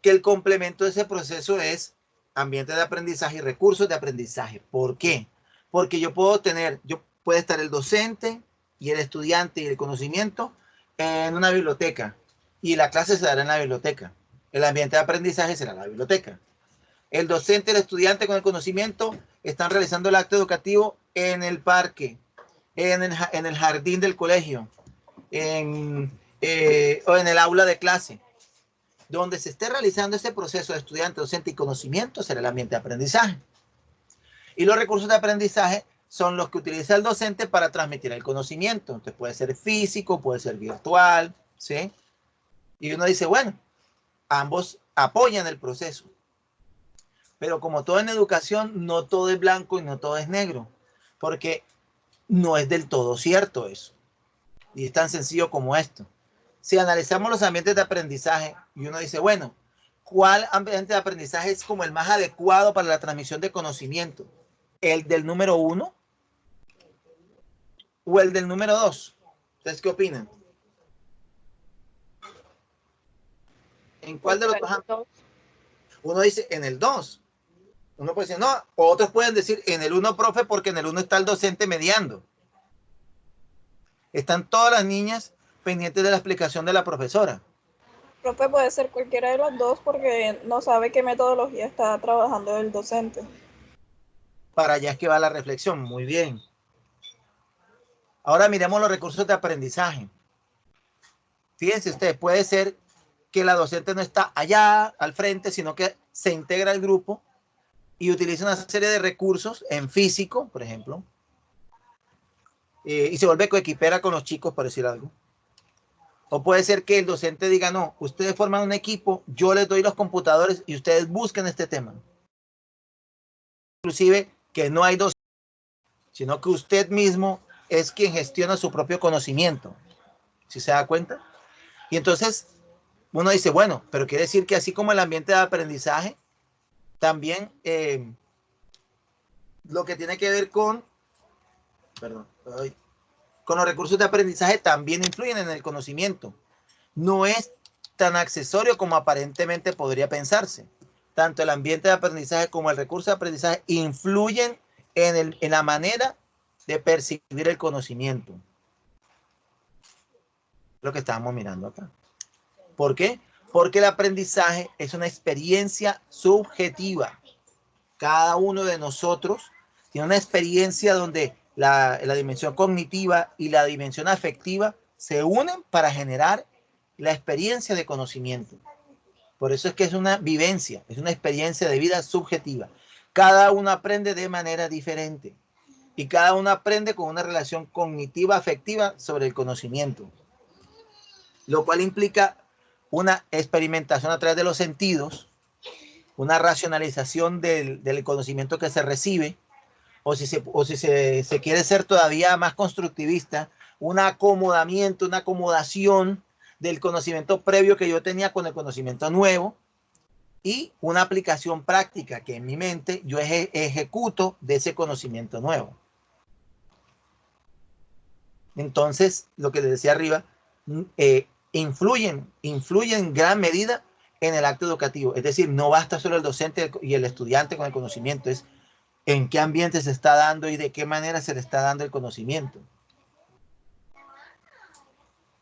que el complemento de ese proceso es ambiente de aprendizaje y recursos de aprendizaje. ¿Por qué? Porque puede estar el docente y el estudiante y el conocimiento en una biblioteca y la clase se dará en la biblioteca. El ambiente de aprendizaje será la biblioteca. El docente y el estudiante con el conocimiento están realizando el acto educativo en el parque, en el jardín del colegio, o en el aula de clase. Donde se esté realizando ese proceso de estudiante, docente y conocimiento será el ambiente de aprendizaje. Y los recursos de aprendizaje son los que utiliza el docente para transmitir el conocimiento. Entonces puede ser físico, puede ser virtual, ¿sí? Y uno dice, bueno, ambos apoyan el proceso. Pero como todo en educación, no todo es blanco y no todo es negro. Porque no es del todo cierto eso. Y es tan sencillo como esto. Si analizamos los ambientes de aprendizaje y uno dice, bueno, ¿cuál ambiente de aprendizaje es como el más adecuado para la transmisión de conocimiento? ¿El del número 1 o el del número 2? ¿Ustedes qué opinan? ¿En cuál de los dos? Uno dice en el 2. Uno puede decir no, otros pueden decir en el 1, profe, porque en el 1 está el docente mediando. Están todas las niñas pendientes de la explicación de la profesora. Profe, puede ser cualquiera de los dos porque no sabe qué metodología está trabajando el docente. Para allá es que va la reflexión. Muy bien. Ahora miremos los recursos de aprendizaje. Fíjense ustedes, puede ser que la docente no está allá al frente, sino que se integra al grupo y utiliza una serie de recursos en físico, por ejemplo, y se vuelve coequipera con los chicos, por decir algo. O puede ser que el docente diga, no, ustedes forman un equipo, yo les doy los computadores y ustedes busquen este tema. Inclusive que no hay docente, sino que usted mismo es quien gestiona su propio conocimiento. ¿Sí se da cuenta? Y entonces uno dice, bueno, pero quiere decir que así como el ambiente de aprendizaje, también lo que tiene que ver con, con los recursos de aprendizaje también influyen en el conocimiento. No es tan accesorio como aparentemente podría pensarse. Tanto el ambiente de aprendizaje como el recurso de aprendizaje influyen en la manera de percibir el conocimiento. Lo que estábamos mirando acá. ¿Por qué? Porque el aprendizaje es una experiencia subjetiva. Cada uno de nosotros tiene una experiencia donde la dimensión cognitiva y la dimensión afectiva se unen para generar la experiencia de conocimiento. Por eso es que es una vivencia, es una experiencia de vida subjetiva. Cada uno aprende de manera diferente y cada uno aprende con una relación cognitiva afectiva sobre el conocimiento, lo cual implica una experimentación a través de los sentidos, una racionalización del conocimiento que se recibe, o si se quiere ser todavía más constructivista, un acomodamiento, una acomodación del conocimiento previo que yo tenía con el conocimiento nuevo y una aplicación práctica que en mi mente yo ejecuto de ese conocimiento nuevo. Entonces, lo que les decía arriba, influyen en gran medida en el acto educativo. Es decir, no basta solo el docente y el estudiante con el conocimiento, es en qué ambiente se está dando y de qué manera se le está dando el conocimiento.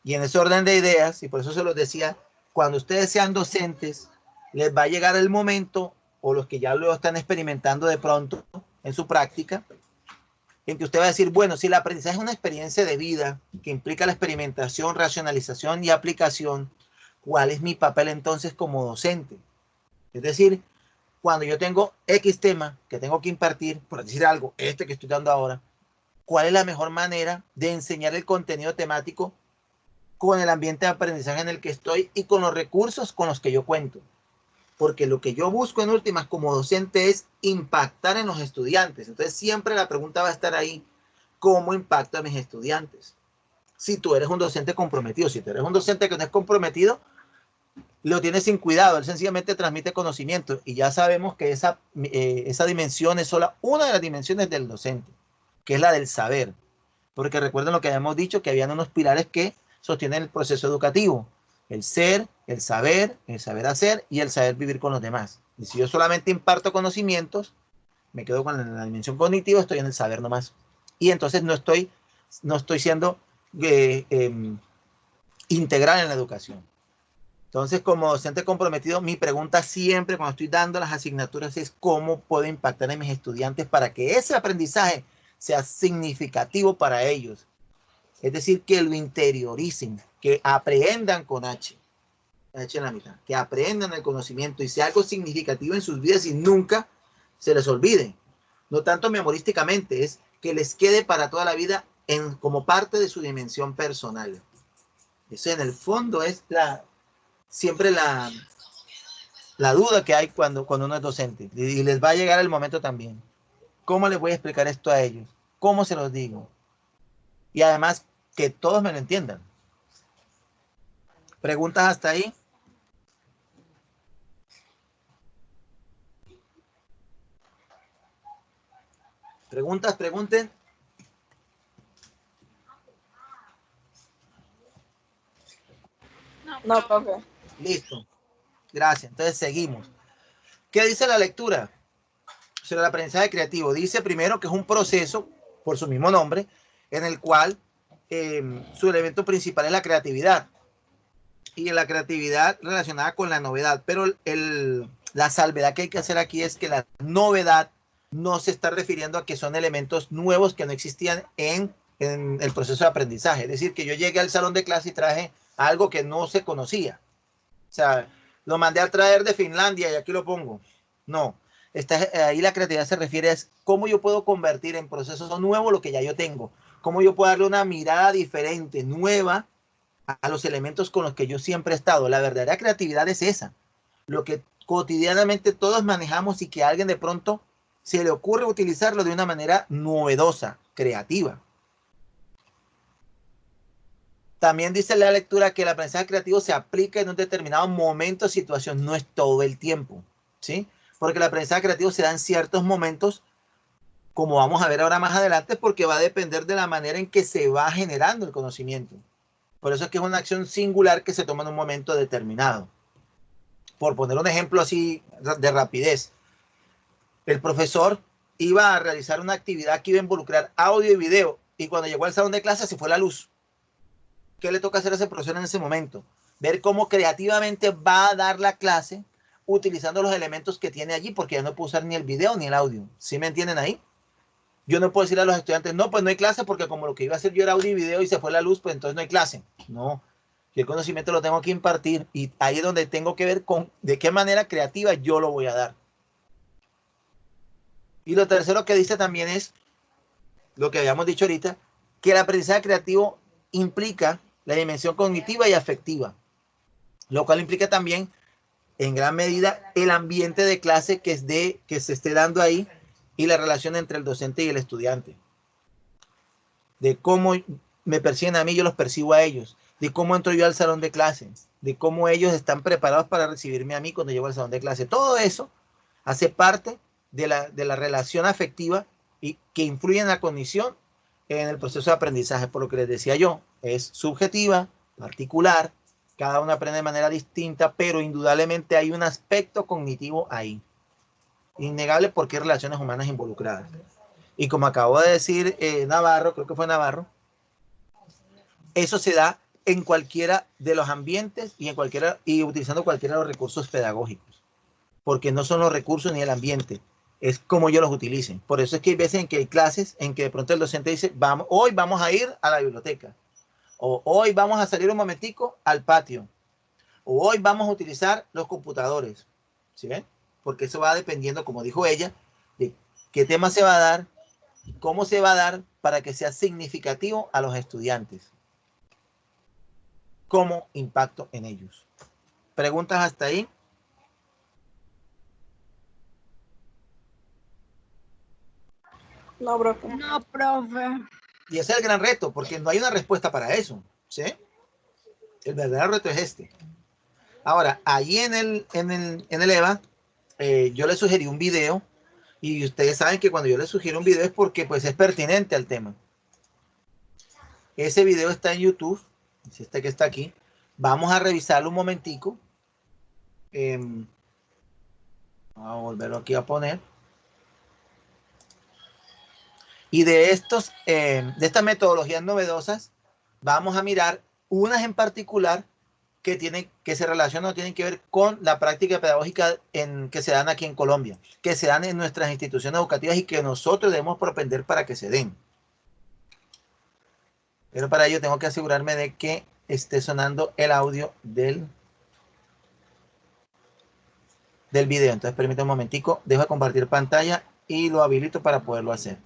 Y en ese orden de ideas, y por eso se los decía, cuando ustedes sean docentes, les va a llegar el momento, o los que ya lo están experimentando de pronto en su práctica, en que usted va a decir, bueno, si el aprendizaje es una experiencia de vida que implica la experimentación, racionalización y aplicación, ¿cuál es mi papel entonces como docente? Es decir, cuando yo tengo X tema que tengo que impartir, por decir algo, este que estoy dando ahora, ¿cuál es la mejor manera de enseñar el contenido temático con el ambiente de aprendizaje en el que estoy y con los recursos con los que yo cuento? Porque lo que yo busco en últimas como docente es impactar en los estudiantes. Entonces siempre la pregunta va a estar ahí, ¿cómo impacto a mis estudiantes? Si tú eres un docente comprometido, si tú eres un docente que no es comprometido, lo tiene sin cuidado, él sencillamente transmite conocimiento y ya sabemos que esa dimensión es solo una de las dimensiones del docente, que es la del saber. Porque recuerden lo que habíamos dicho, que habían unos pilares que sostienen el proceso educativo: el ser, el saber hacer y el saber vivir con los demás. Y si yo solamente imparto conocimientos, me quedo con la dimensión cognitiva, estoy en el saber nomás. Y entonces no estoy siendo integral en la educación. Entonces, como docente comprometido, mi pregunta siempre cuando estoy dando las asignaturas es cómo puedo impactar en mis estudiantes para que ese aprendizaje sea significativo para ellos. Es decir, que lo interioricen, que aprendan con H en la mitad, que aprendan el conocimiento y sea algo significativo en sus vidas y nunca se les olvide. No tanto memorísticamente, es que les quede para toda la vida como parte de su dimensión personal. Eso en el fondo es siempre la duda que hay cuando uno es docente. Y les va a llegar el momento también. ¿Cómo les voy a explicar esto a ellos? ¿Cómo se los digo? Y además, que todos me lo entiendan. ¿Preguntas hasta ahí? ¿Preguntas? Pregunten. No, profe. Listo. Gracias. Entonces seguimos. ¿Qué dice la lectura sobre el aprendizaje creativo? Dice primero que es un proceso, por su mismo nombre, en el cual su elemento principal es la creatividad. Y la creatividad relacionada con la novedad. Pero la salvedad que hay que hacer aquí es que la novedad no se está refiriendo a que son elementos nuevos que no existían en el proceso de aprendizaje. Es decir, que yo llegué al salón de clase y traje algo que no se conocía. O sea, lo mandé a traer de Finlandia y aquí lo pongo. No, ahí la creatividad se refiere a cómo yo puedo convertir en proceso nuevo lo que ya yo tengo. Cómo yo puedo darle una mirada diferente, nueva, a los elementos con los que yo siempre he estado. La verdadera creatividad es esa. Lo que cotidianamente todos manejamos y que a alguien de pronto se le ocurre utilizarlo de una manera novedosa, creativa. También dice la lectura que el aprendizaje creativo se aplica en un determinado momento o situación, no es todo el tiempo, ¿sí? Porque el aprendizaje creativo se da en ciertos momentos, como vamos a ver ahora más adelante, porque va a depender de la manera en que se va generando el conocimiento. Por eso es que es una acción singular que se toma en un momento determinado. Por poner un ejemplo así de rapidez, el profesor iba a realizar una actividad que iba a involucrar audio y video, y cuando llegó al salón de clase se fue la luz. ¿Qué le toca hacer a ese profesor en ese momento? Ver cómo creativamente va a dar la clase utilizando los elementos que tiene allí, porque ya no puedo usar ni el video ni el audio. ¿Sí me entienden ahí? Yo no puedo decirle a los estudiantes, no, pues no hay clase, porque como lo que iba a hacer yo era audio y video y se fue la luz, pues entonces no hay clase. No, yo el conocimiento lo tengo que impartir y ahí es donde tengo que ver con de qué manera creativa yo lo voy a dar. Y lo tercero que dice también es, lo que habíamos dicho ahorita, que el aprendizaje creativo implica la dimensión cognitiva y afectiva, lo cual implica también en gran medida el ambiente de clase que se esté dando ahí y la relación entre el docente y el estudiante. De cómo me perciben a mí, yo los percibo a ellos. De cómo entro yo al salón de clases. De cómo ellos están preparados para recibirme a mí cuando llego al salón de clase. Todo eso hace parte de la relación afectiva y que influye en la cognición en el proceso de aprendizaje. Por lo que les decía yo, es subjetiva, particular, cada uno aprende de manera distinta, pero indudablemente hay un aspecto cognitivo ahí. Innegable porque hay relaciones humanas involucradas. Y como acabó de decir Navarro, creo que fue Navarro, eso se da en cualquiera de los ambientes y utilizando cualquiera de los recursos pedagógicos. Porque no son los recursos ni el ambiente, es como yo los utilicen. Por eso es que hay veces en que hay clases en que de pronto el docente dice, hoy vamos a ir a la biblioteca, o hoy vamos a salir un momentico al patio, o hoy vamos a utilizar los computadores. ¿Sí ven? Porque eso va dependiendo, como dijo ella, de qué tema se va a dar, cómo se va a dar para que sea significativo a los estudiantes, como impacto en ellos. ¿Preguntas hasta ahí? No, profe. No, profe. Y ese es el gran reto, porque no hay una respuesta para eso, ¿sí? El verdadero reto es este. Ahora, ahí en el EVA, yo le sugerí un video, y ustedes saben que cuando yo les sugiero un video es porque pues es pertinente al tema. Ese video está en YouTube, es este que está aquí. Vamos a revisarlo un momentico. Vamos a volverlo aquí a poner. Y de estas metodologías novedosas, vamos a mirar unas en particular que se relacionan o tienen que ver con la práctica pedagógica que se dan aquí en Colombia, que se dan en nuestras instituciones educativas y que nosotros debemos propender para que se den. Pero para ello tengo que asegurarme de que esté sonando el audio del video. Entonces permítame un momentico, dejo de compartir pantalla y lo habilito para poderlo hacer.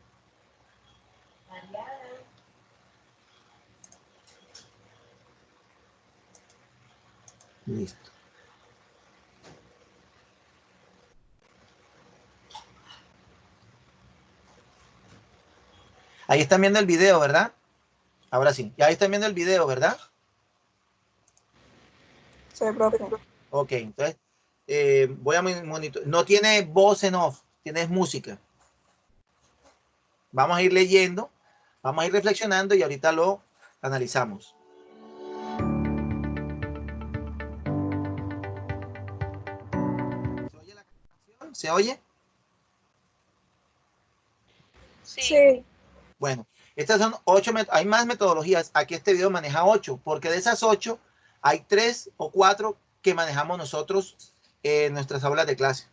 Listo. Ahí están viendo el video, ¿verdad? Ahora sí. Ya ahí están viendo el video, ¿verdad? Sí, profe. Ok, entonces voy a monitorear. No tiene voz en off, tienes música. Vamos a ir leyendo, vamos a ir reflexionando y ahorita lo analizamos. ¿Se oye? Sí. Bueno, estas son 8, hay más metodologías. Aquí este video maneja 8, porque de esas 8 hay 3 o 4 que manejamos nosotros en nuestras aulas de clase.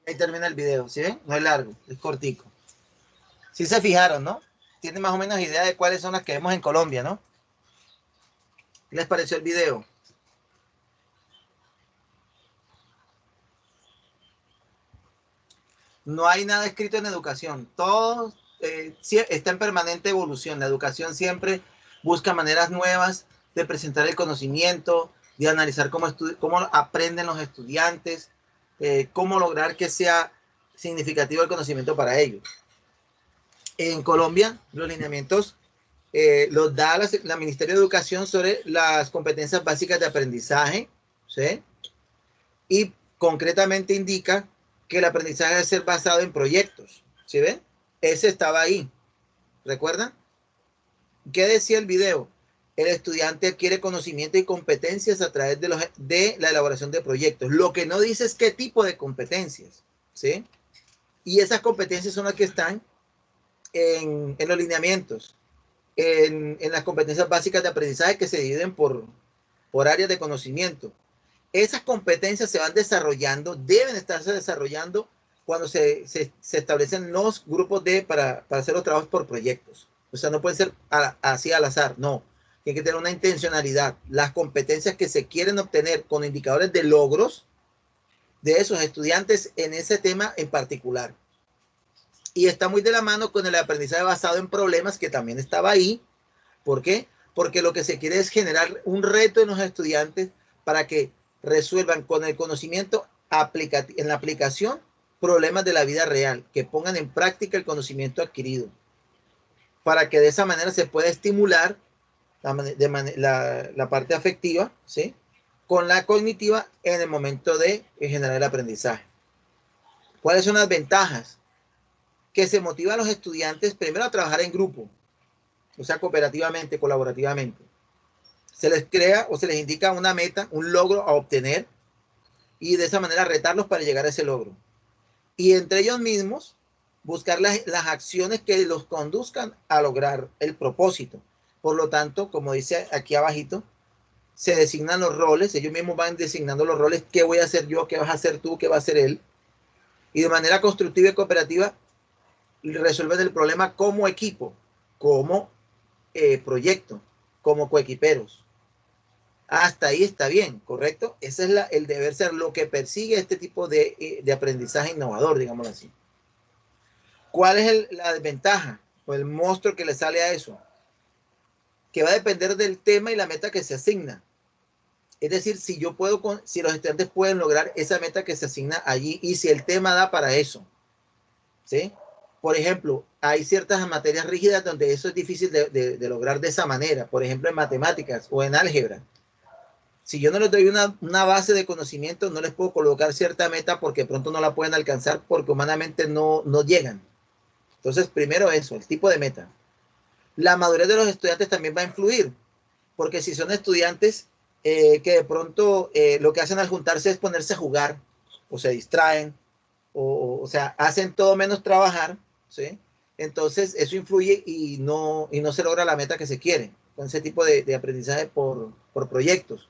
Ahí termina el video, ¿sí ven? No es largo, es cortico. Sí se fijaron, ¿no? Tienen más o menos idea de cuáles son las que vemos en Colombia, ¿no? ¿Qué les pareció el video? No hay nada escrito en educación. Todo está en permanente evolución. La educación siempre busca maneras nuevas de presentar el conocimiento, de analizar cómo aprenden los estudiantes, cómo lograr que sea significativo el conocimiento para ellos. En Colombia, los lineamientos los da la Ministerio de Educación sobre las competencias básicas de aprendizaje, ¿sí? Y concretamente indica que el aprendizaje debe ser basado en proyectos, ¿sí ven? Ese estaba ahí, ¿recuerdan? ¿Qué decía el video? El estudiante adquiere conocimiento y competencias a través de la elaboración de proyectos. Lo que no dice es qué tipo de competencias, ¿sí? Y esas competencias son las que están en los lineamientos, en las competencias básicas de aprendizaje que se dividen por áreas de conocimiento. Esas competencias se van desarrollando, deben estarse desarrollando cuando se establecen los grupos para hacer los trabajos por proyectos. O sea, no puede ser así al azar, no. Tiene que tener una intencionalidad. Las competencias que se quieren obtener con indicadores de logros de esos estudiantes en ese tema en particular. Y está muy de la mano con el aprendizaje basado en problemas, que también estaba ahí. ¿Por qué? Porque lo que se quiere es generar un reto en los estudiantes para que resuelvan con el conocimiento en la aplicación problemas de la vida real, que pongan en práctica el conocimiento adquirido, para que de esa manera se pueda estimular la parte afectiva, ¿sí?, con la cognitiva en el momento de generar el aprendizaje. ¿Cuáles son las ventajas? Que se motiva a los estudiantes primero a trabajar en grupo, o sea, cooperativamente, colaborativamente. Se les crea o se les indica una meta, un logro a obtener, y de esa manera retarlos para llegar a ese logro. y entre ellos mismos buscar las acciones que los conduzcan a lograr el propósito. Por lo tanto, como dice aquí abajito, se designan los roles, ellos mismos van designando los roles, qué voy a hacer yo, qué vas a hacer tú, qué va a hacer él, y de manera constructiva y cooperativa resuelven el problema como equipo, como proyecto, como coequiperos. Hasta ahí está bien, ¿correcto? Ese es el deber ser, lo que persigue este tipo de aprendizaje innovador, digámoslo así. ¿Cuál es la desventaja o el monstruo que le sale a eso? Que va a depender del tema y la meta que se asigna. Es decir, si los estudiantes pueden lograr esa meta que se asigna allí y si el tema da para eso. ¿Sí? Por ejemplo, hay ciertas materias rígidas donde eso es difícil de lograr de esa manera. Por ejemplo, en matemáticas o en álgebra. Si yo no les doy una base de conocimiento, no les puedo colocar cierta meta porque pronto no la pueden alcanzar porque humanamente no llegan. Entonces, primero eso, el tipo de meta. La madurez de los estudiantes también va a influir, porque si son estudiantes que de pronto lo que hacen al juntarse es ponerse a jugar, o se distraen, o sea, hacen todo menos trabajar, ¿sí? Entonces, eso influye y no se logra la meta que se quiere con ese tipo de aprendizaje por proyectos.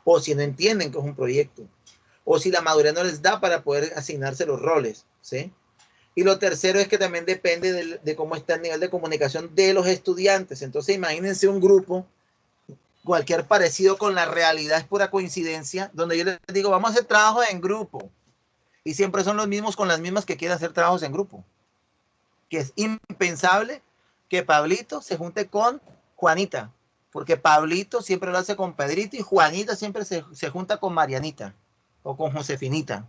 O si no entienden que es un proyecto, o si la madurez no les da para poder asignarse los roles, ¿sí? Y lo tercero es que también depende de cómo está el nivel de comunicación de los estudiantes. Entonces, imagínense un grupo, cualquier parecido con la realidad es pura coincidencia, donde yo les digo, vamos a hacer trabajos en grupo, y siempre son los mismos con las mismas que quieren hacer trabajos en grupo. Que es impensable que Pablito se junte con Juanita, porque Pablito siempre lo hace con Pedrito y Juanita siempre se junta con Marianita o con Josefinita.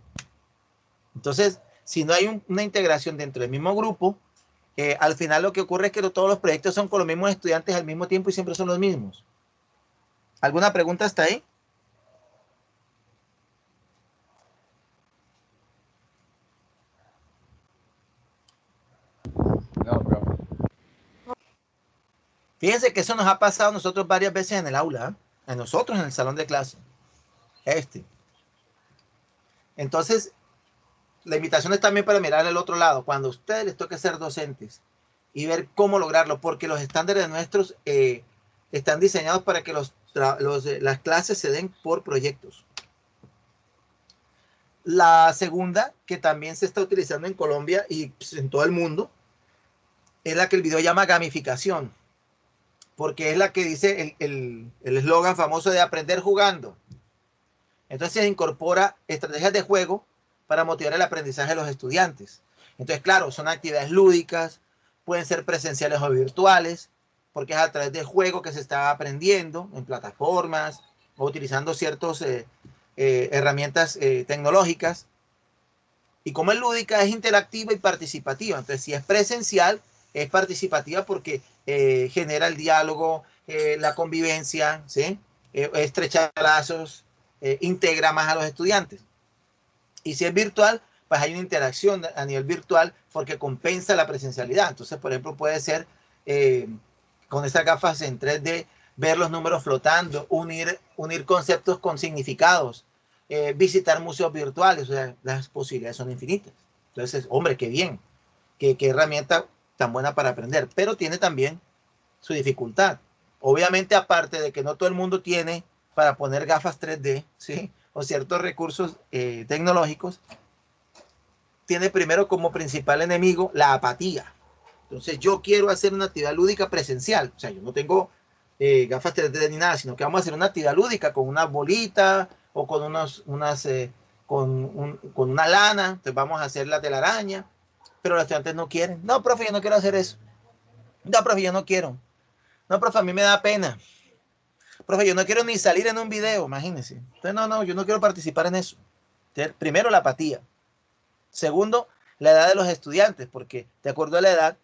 Entonces, si no hay una integración dentro del mismo grupo, al final lo que ocurre es que todos los proyectos son con los mismos estudiantes al mismo tiempo y siempre son los mismos. ¿Alguna pregunta hasta ahí? No, profe. Fíjense que eso nos ha pasado a nosotros varias veces en el aula, ¿eh? A nosotros en el salón de clase. Entonces, la invitación es también para mirar el otro lado, cuando a ustedes les toque ser docentes y ver cómo lograrlo, porque los estándares nuestros están diseñados para que las clases se den por proyectos. La segunda, que también se está utilizando en Colombia y pues, en todo el mundo, es la que el video llama gamificación, porque es la que dice el eslogan famoso de aprender jugando. Entonces se incorpora estrategias de juego para motivar el aprendizaje de los estudiantes. Entonces, claro, son actividades lúdicas, pueden ser presenciales o virtuales, porque es a través del juego que se está aprendiendo en plataformas o utilizando ciertas herramientas tecnológicas. Y como es lúdica, es interactiva y participativa. Entonces, si es presencial, es participativa porque genera el diálogo, la convivencia, ¿sí? Estrechar lazos, integra más a los estudiantes. Y si es virtual, pues hay una interacción a nivel virtual porque compensa la presencialidad. Entonces, por ejemplo, puede ser con estas gafas en 3D, ver los números flotando, unir conceptos con significados, visitar museos virtuales, o sea, las posibilidades son infinitas. Entonces, hombre, qué bien, qué herramienta tan buena para aprender, pero tiene también su dificultad. Obviamente, aparte de que no todo el mundo tiene para poner gafas 3D, ¿sí? O ciertos recursos tecnológicos, tiene primero como principal enemigo la apatía. Entonces yo quiero hacer una actividad lúdica presencial, o sea, yo no tengo gafas 3D ni nada, sino que vamos a hacer una actividad lúdica con una bolita o con con una lana, entonces vamos a hacer la telaraña, pero los estudiantes no quieren. No, profe, yo no quiero hacer eso. No, profe, yo no quiero. No, profe, a mí me da pena. Profe, yo no quiero ni salir en un video, imagínense. Entonces, no, yo no quiero participar en eso. Entonces, primero, la apatía. Segundo, la edad de los estudiantes, porque de acuerdo a la edad,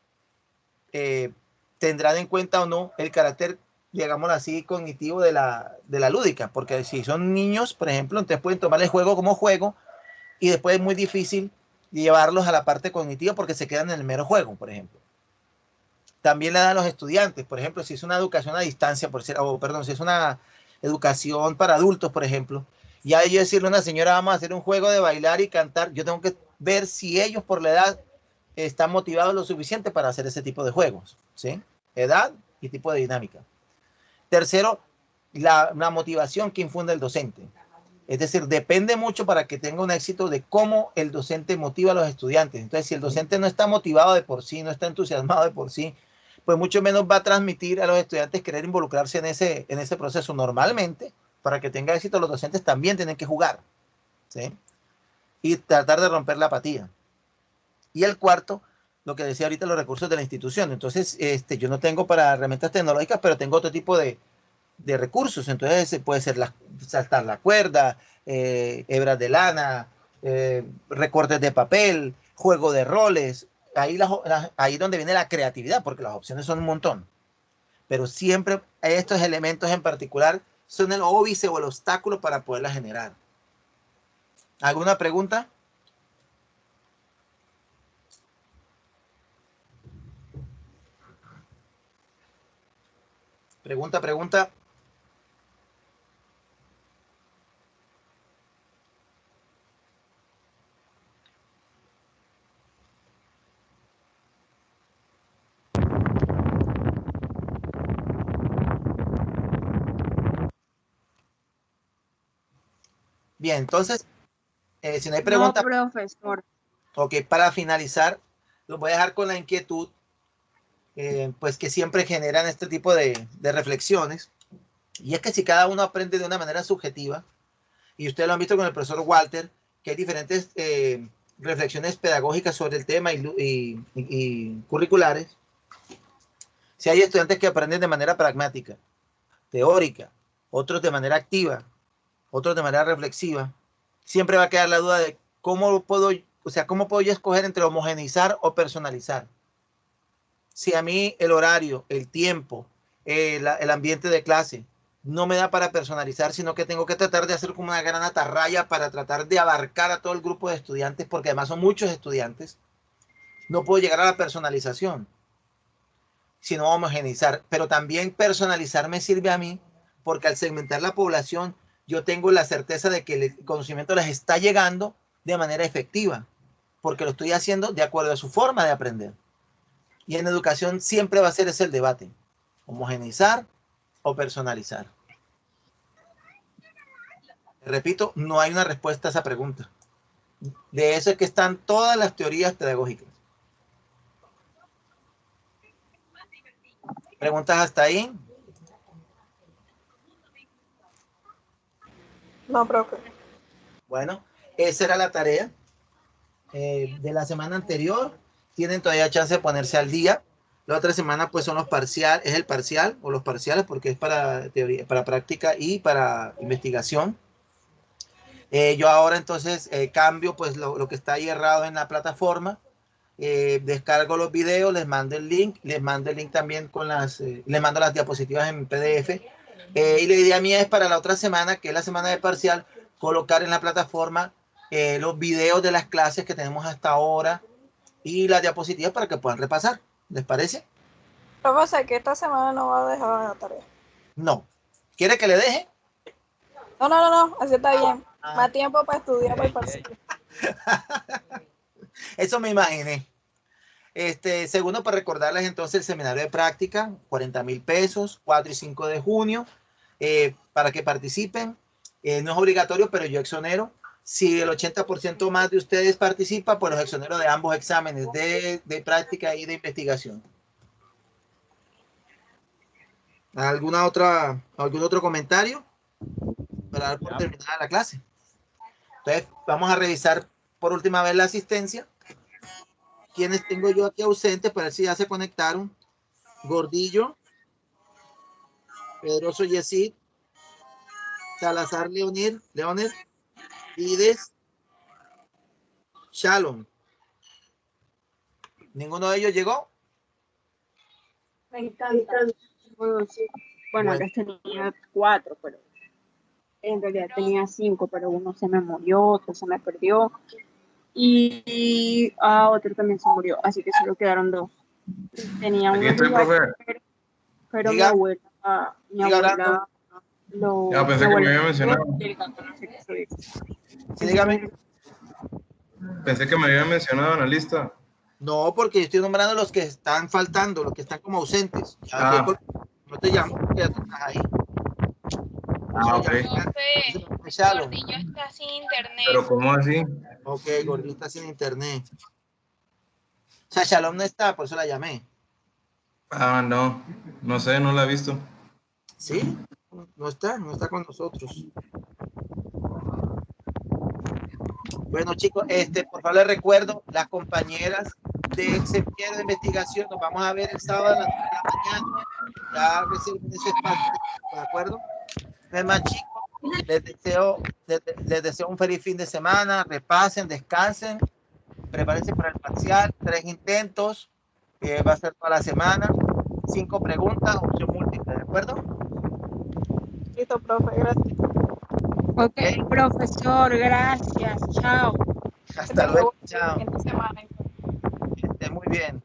tendrán en cuenta o no el carácter, digámoslo así, cognitivo de la lúdica. Porque si son niños, por ejemplo, entonces pueden tomar el juego como juego y después es muy difícil llevarlos a la parte cognitiva porque se quedan en el mero juego, por ejemplo. También la dan los estudiantes, por ejemplo, si es una educación a distancia, si es una educación para adultos, por ejemplo, ya yo decirle a una señora, vamos a hacer un juego de bailar y cantar, yo tengo que ver si ellos por la edad están motivados lo suficiente para hacer ese tipo de juegos, ¿sí? Edad y tipo de dinámica. Tercero, la motivación que infunde el docente. Es decir, depende mucho para que tenga un éxito de cómo el docente motiva a los estudiantes. Entonces, si el docente no está motivado de por sí, no está entusiasmado de por sí, pues mucho menos va a transmitir a los estudiantes querer involucrarse en ese proceso. Normalmente, para que tenga éxito, los docentes también tienen que jugar, ¿sí? Y tratar de romper la apatía. Y el cuarto, lo que decía ahorita, los recursos de la institución. Entonces, yo no tengo para herramientas tecnológicas, pero tengo otro tipo de recursos. Entonces, puede ser saltar la cuerda, hebras de lana, recortes de papel, juego de roles. Ahí donde viene la creatividad, porque las opciones son un montón. Pero siempre estos elementos en particular son el óbice o el obstáculo para poderla generar. ¿Alguna pregunta? Pregunta. Bien, entonces, si no hay preguntas, no, profesor. Ok, para finalizar, los voy a dejar con la inquietud, pues que siempre generan este tipo de reflexiones. Y es que si cada uno aprende de una manera subjetiva, y ustedes lo han visto con el profesor Walter, que hay diferentes reflexiones pedagógicas sobre el tema y curriculares, si hay estudiantes que aprenden de manera pragmática, teórica, otros de manera activa, otros de manera reflexiva, siempre va a quedar la duda de cómo puedo yo escoger entre homogeneizar o personalizar. Si a mí el horario, el tiempo, el ambiente de clase no me da para personalizar, sino que tengo que tratar de hacer como una gran atarraya para tratar de abarcar a todo el grupo de estudiantes, porque además son muchos estudiantes, no puedo llegar a la personalización, sino homogeneizar. Pero también personalizar me sirve a mí, porque al segmentar la población, yo tengo la certeza de que el conocimiento les está llegando de manera efectiva, porque lo estoy haciendo de acuerdo a su forma de aprender. Y en educación siempre va a ser ese el debate, homogeneizar o personalizar. Repito, no hay una respuesta a esa pregunta. De eso es que están todas las teorías pedagógicas. ¿Preguntas hasta ahí? No, profe. Bueno, esa era la tarea de la semana anterior. Tienen todavía chance de ponerse al día. La otra semana pues son los parciales, es el parcial o los parciales porque es para teoría, para práctica y para investigación. Yo ahora entonces cambio pues lo que está ahí errado en la plataforma, descargo los videos, les mando el link también les mando las diapositivas en PDF. Y la idea mía es para la otra semana, que es la semana de parcial, colocar en la plataforma los videos de las clases que tenemos hasta ahora y las diapositivas para que puedan repasar. ¿Les parece? Profe, sé que esta semana no va a dejar la tarea. No. ¿Quiere que le deje? No, así está bien. Más tiempo para estudiar para el parcial. Eso me imaginé. Segundo, para recordarles entonces el seminario de práctica, 40,000 pesos, 4 y 5 de junio, para que participen. No es obligatorio, pero yo exonero. Si el 80% más de ustedes participa, pues los exonero de ambos exámenes de práctica y de investigación. ¿Algún otro comentario para dar por terminada la clase? Entonces, vamos a revisar por última vez la asistencia. ¿Quiénes tengo yo aquí ausentes para ver si ya se conectaron? Gordillo, Pedroso Yesid, Salazar Leonid, Vides, Shalom. ¿Ninguno de ellos llegó? Me encanta. Bueno, antes tenía 4, pero en realidad tenía 5, pero uno se me murió, otro se me perdió y otro también se murió, así que solo quedaron 2. Tenía Aquí estoy, profe. pero mi Diga. abuela Ya pensé que me había mencionado. Sí, dígame. Pensé que me había mencionado en la lista. No, porque yo estoy nombrando los que están faltando, los que están como ausentes. Ya, no te llamo porque ya tú estás ahí. Ok. Gordillo está sin internet. Pero ¿cómo así? Ok, Gordillo está sin internet. O sea, Shalom no está, por eso la llamé. No sé, no la he visto. ¿Sí? No está con nosotros. Bueno, chicos, por favor les recuerdo, las compañeras de semillero de investigación, nos vamos a ver el sábado a las 9 de la mañana. Ya reciben ese espacio, ¿de acuerdo? Más chicos, les deseo un feliz fin de semana, repasen, descansen, prepárense para el parcial, 3 intentos, va a ser toda la semana, 5 preguntas, opción múltiple, ¿de acuerdo? Listo, profe, gracias. Ok, profesor, gracias. Chao. Hasta luego, chao. Fin de semana. Muy bien.